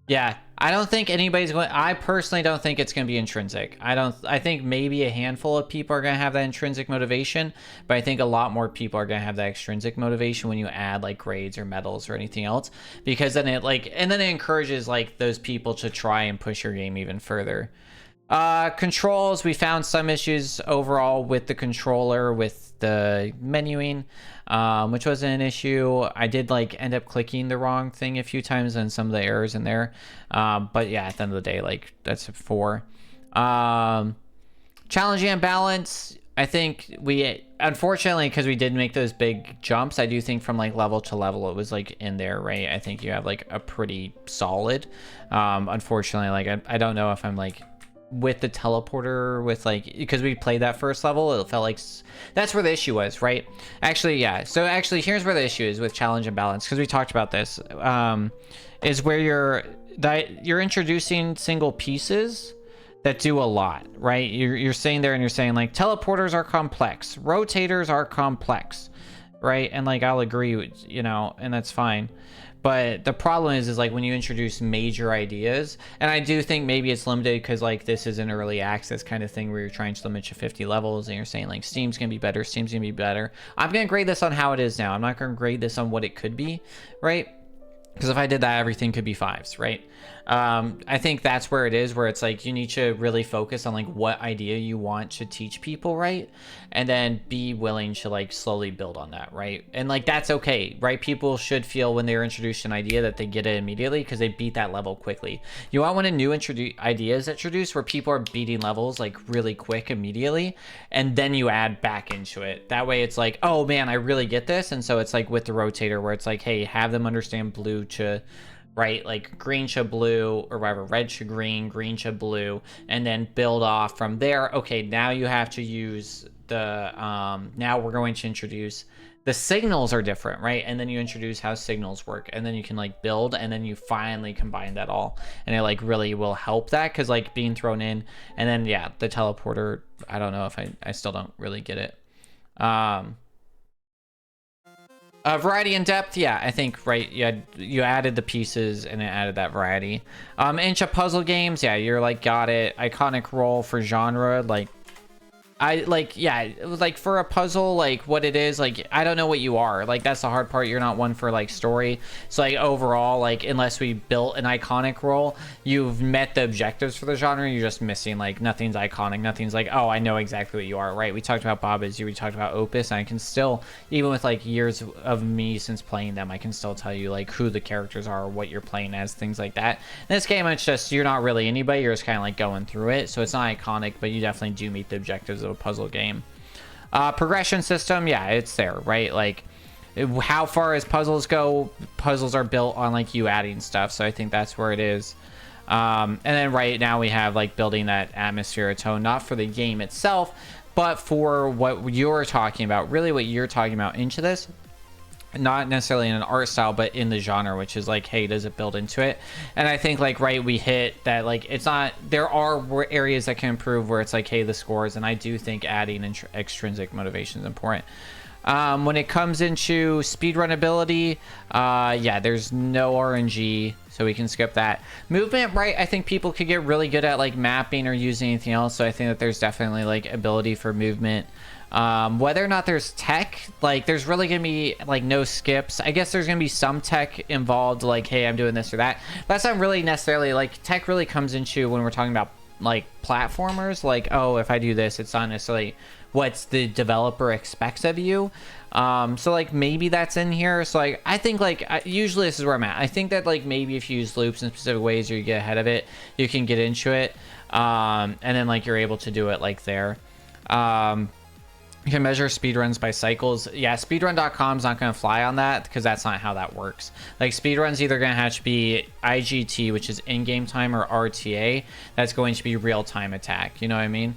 yeah, I don't think anybody's going. I personally don't think it's going to be intrinsic. I think maybe a handful of people are going to have that intrinsic motivation, but I think a lot more people are going to have that extrinsic motivation when you add like grades or medals or anything else, because then it like, and then it encourages like those people to try and push your game even further. Controls, we found some issues overall with the controller, with the menuing, which wasn't an issue. I did like end up clicking the wrong thing a few times and some of the errors in there. But yeah, at the end of the day, like that's a 4. Challenging and balance, I think we, unfortunately, because we did make those big jumps, I do think from like level to level, it was like in there, right? I think you have like a pretty solid, unfortunately, like I don't know if I'm like, with the teleporter, with like, because we played that first level, it felt like that's where the issue was, right? Actually, yeah, so actually here's where the issue is with challenge and balance, because we talked about this, is where you're introducing single pieces that do a lot, right? You're saying there and you're saying like teleporters are complex, rotators are complex, right? And like I'll agree with, you know, and that's fine. But the problem is like when you introduce major ideas, and I do think maybe it's limited because like this is an early access kind of thing where you're trying to limit to 50 levels and you're saying like Steam's gonna be better, Steam's gonna be better. I'm gonna grade this on how it is now. I'm not gonna grade this on what it could be, right? Because if I did that, everything could be 5s, right? I think that's where it is, where it's like you need to really focus on like what idea you want to teach people, right? And then be willing to like slowly build on that, right? And like that's okay, right? People should feel when they're introduced to an idea that they get it immediately because they beat that level quickly. You want when a new idea is introduced where people are beating levels like really quick immediately, and then you add back into it. That way it's like, oh man, I really get this. And so it's like with the rotator where it's like, hey, have them understand blue to, right, like green to blue or whatever, red to green, green to blue, and then build off from there. Okay, now you have to use now we're going to introduce the signals are different, right? And then you introduce how signals work, and then you can like build, and then you finally combine that all, and it like really will help that, because like being thrown in, and then yeah, the teleporter, I don't know if I still don't really get it. Variety and depth, yeah, I think, right, you added the pieces and it added that variety. Into puzzle games, yeah, you're like got it. Iconic role for genre, like I like, yeah, it was like for a puzzle, like what it is, like I don't know what you are, like that's the hard part. You're not one for like story, so like overall, like unless we built an iconic role, you've met the objectives for the genre. You're just missing, like nothing's iconic, nothing's like, oh, I know exactly what you are, right? We talked about Bob Is You, we talked about Opus, and I can still, even with like years of me since playing them, I can still tell you like who the characters are, what you're playing as, things like that. In this game, it's just you're not really anybody, you're just kind of like going through it, so it's not iconic, but you definitely do meet the objectives of a puzzle game. Progression system, yeah, it's there, right? Like how far as puzzles go, puzzles are built on like you adding stuff, so I think that's where it is. And then right now we have like building that atmosphere, tone, not for the game itself, but for what you're talking about, really what you're talking about into this, not necessarily in an art style, but in the genre, which is like, hey, does it build into it? And I think like, right, we hit that, like, it's not, there are areas that can improve where it's like, hey, the scores, and I do think adding extrinsic motivation is important. When it comes into speedrun ability, yeah, there's no RNG, so we can skip that. Movement, right, I think people could get really good at like mapping or using anything else, so I think that there's definitely like ability for movement. Whether or not there's tech, like there's really gonna be like no skips. I guess there's gonna be some tech involved, like, hey, I'm doing this or that. That's not really necessarily, like, tech really comes into when we're talking about like platformers, like, oh, if I do this, it's not necessarily what the developer expects of you. So like maybe that's in here. So like I think like usually this is where I'm at. I think that like maybe if you use loops in specific ways or you get ahead of it, you can get into it, and then like you're able to do it like there. You can measure speedruns by cycles. Yeah, speedrun.com is not going to fly on that because that's not how that works. Like speedruns either going to have to be IGT, which is in-game time, or RTA. That's going to be real-time attack. You know what I mean?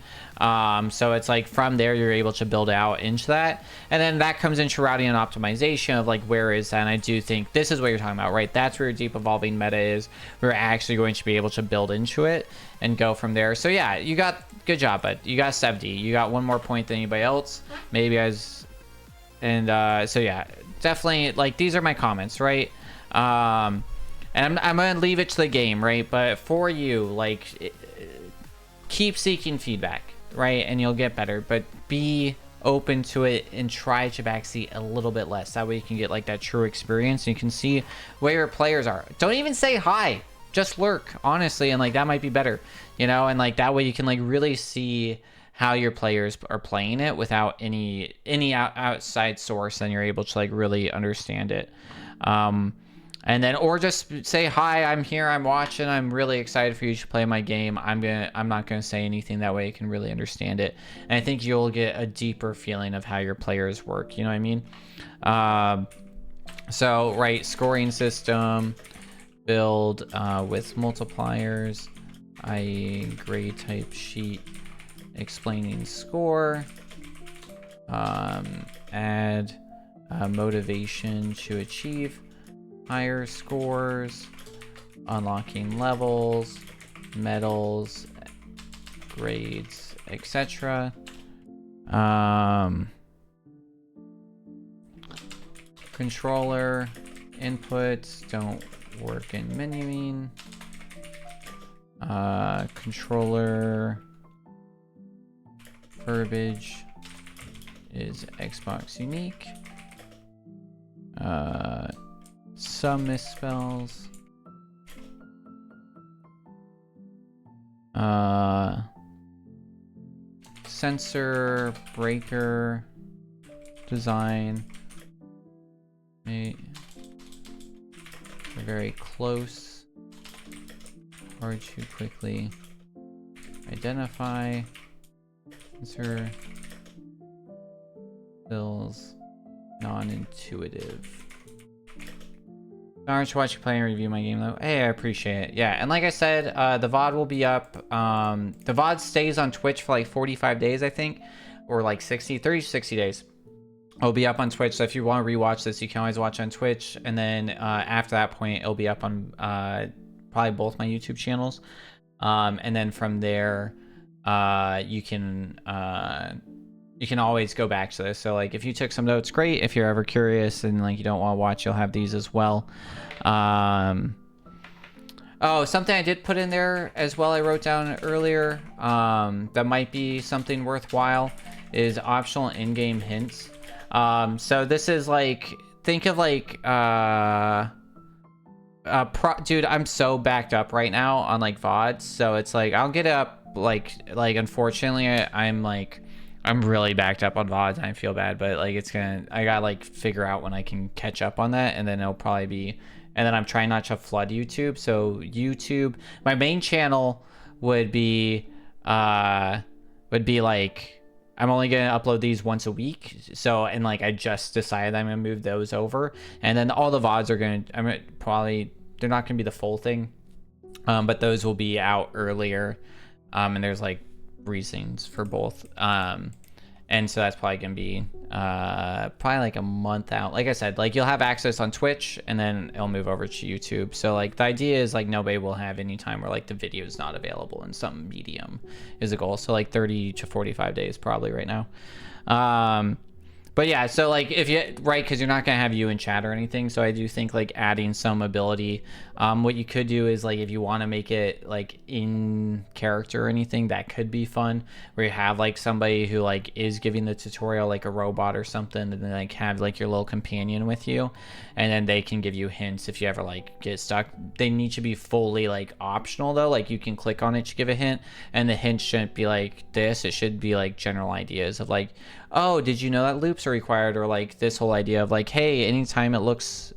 So it's like from there you're able to build out into that, and then that comes into routing and optimization of like where is that. And I do think this is what you're talking about, right? That's where your deep evolving meta is. We're actually going to be able to build into it and go from there. So yeah, you got, good job, bud. You got 70. You got one more point than anybody else, maybe. As and so yeah, definitely, like, these are my comments, right? And I'm gonna leave it to the game, right? But for you, like, keep seeking feedback, right? And you'll get better, but be open to it and try to backseat a little bit less. That way you can get like that true experience and you can see where your players are. Don't even say hi, just lurk, honestly, and like that might be better, you know? And like that way you can like really see how your players are playing it without any outside source, and you're able to like really understand it. And then, or just say, hi, I'm here, I'm watching, I'm really excited for you to play my game. I'm not gonna say anything. That way you can really understand it. And I think you'll get a deeper feeling of how your players work, you know what I mean? So, right, scoring system, build with multipliers, i.e. grade type sheet, explaining score, add motivation to achieve higher scores, unlocking levels, medals, grades, etc. Controller inputs don't work in menuing. Controller verbiage is Xbox unique. Some misspells. Sensor breaker design. They're very close. Hard to quickly identify. Sensor feels non-intuitive. Thanks for watching, play, and review my game though. Hey, I appreciate it. Yeah, and like I said, the VOD will be up. The VOD stays on Twitch for like 45 days, I think. or like 30 to 60 days. It'll be up on Twitch. So if you want to rewatch this, you can always watch on Twitch. And then after that point, it'll be up on probably both my YouTube channels. And then from there, you can always go back to this. So like if you took some notes, great. If you're ever curious and like you don't want to watch, you'll have these as well. Oh, something I did put in there as well, I wrote down earlier, that might be something worthwhile, is optional in-game hints. So this is like, think of like, dude, I'm so backed up right now on like VODs. So it's like, I'll get up, like unfortunately, I'm really backed up on VODs and I feel bad, but like I gotta like figure out when I can catch up on that, and then it'll probably be, and then I'm trying not to flood YouTube. So YouTube, my main channel would be like, I'm only gonna upload these once a week. So, and like I just decided I'm gonna move those over, and then all the VODs are they're not gonna be the full thing, but those will be out earlier, and there's like reasons for both, and so that's probably gonna be probably like a month out. Like I said, like you'll have access on Twitch and then it'll move over to YouTube. So like the idea is like nobody will have any time where like the video is not available in some medium is the goal. So like 30 to 45 days probably right now. But yeah, so like if you, right, because you're not going to have you in chat or anything. So I do think like adding some ability, what you could do is like if you want to make it like in character or anything, that could be fun, where you have like somebody who like is giving the tutorial, like a robot or something, and then like have like your little companion with you, and then they can give you hints if you ever like get stuck. They need to be fully like optional though, like you can click on it to give a hint, and the hint shouldn't be like this, it should be like general ideas of like, oh, did you know that loops are required? Or like this whole idea of like, hey, anytime it looks,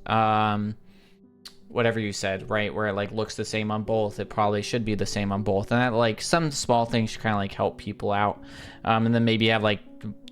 whatever you said, right, where it like looks the same on both, it probably should be the same on both. And that, like some small things should kind of like help people out. And then maybe have like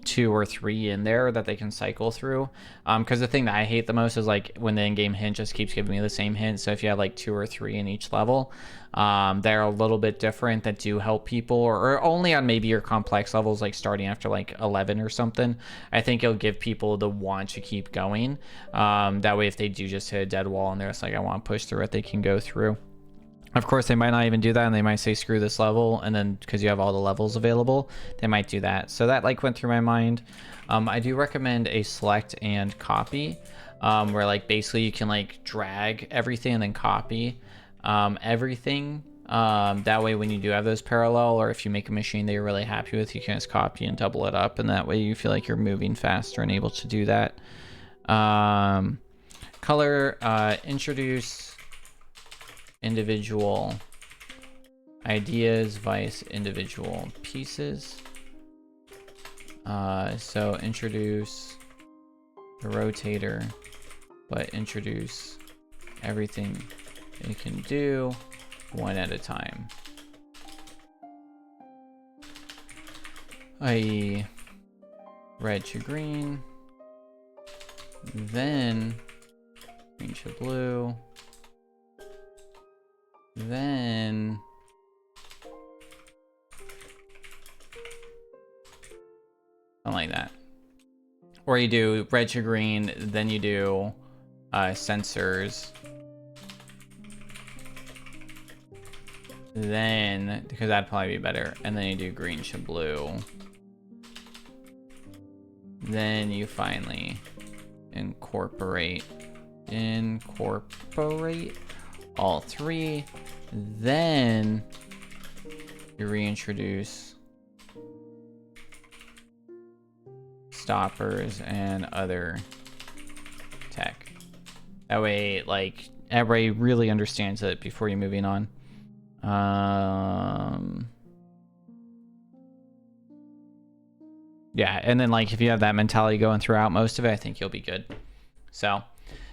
2 or 3 in there that they can cycle through. Because the thing that I hate the most is like when the in-game hint just keeps giving me the same hint. So if you have like 2 or 3 in each level, they're a little bit different, that do help people, or only on maybe your complex levels, like starting after like 11 or something. I think it'll give people the want to keep going. That way if they do just hit a dead wall and they're just like, I want to push through it, they can go through. Of course, they might not even do that, and they might say, screw this level, and then because you have all the levels available, they might do that. So that like went through my mind. I do recommend a select and copy, where like basically you can like drag everything and then copy everything. That way when you do have those parallel, or if you make a machine that you're really happy with, you can just copy and double it up, and that way you feel like you're moving faster and able to do that. Color, introduce individual ideas, vice individual pieces. So introduce the rotator, but introduce everything it can do one at a time. I.e. red to green, then green to blue, then something like that. Or you do red to green, then you do sensors, then, because that'd probably be better, and then you do green to blue, then you finally incorporate all 3, then you reintroduce stoppers and other tech. That way, like, everybody really understands it before you're moving on. Yeah, and then like if you have that mentality going throughout most of it, I think you'll be good. So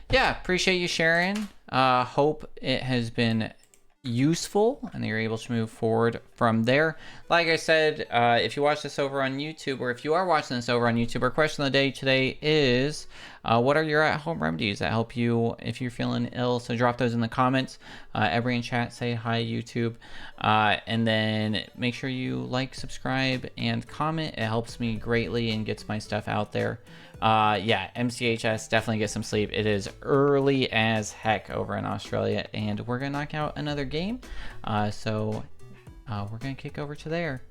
yeah, appreciate you sharing. Hope it has been useful and that you're able to move forward from there. Like I said, if you watch this over on YouTube, or if you are watching this over on YouTube, our question of the day today is, what are your at-home remedies that help you if you're feeling ill? So drop those in the comments. Everybody in chat, say hi, YouTube. And then make sure you like, subscribe, and comment. It helps me greatly and gets my stuff out there. Yeah, MCHS, definitely get some sleep. It is early as heck over in Australia, and we're gonna knock out another game. So we're gonna kick over to there.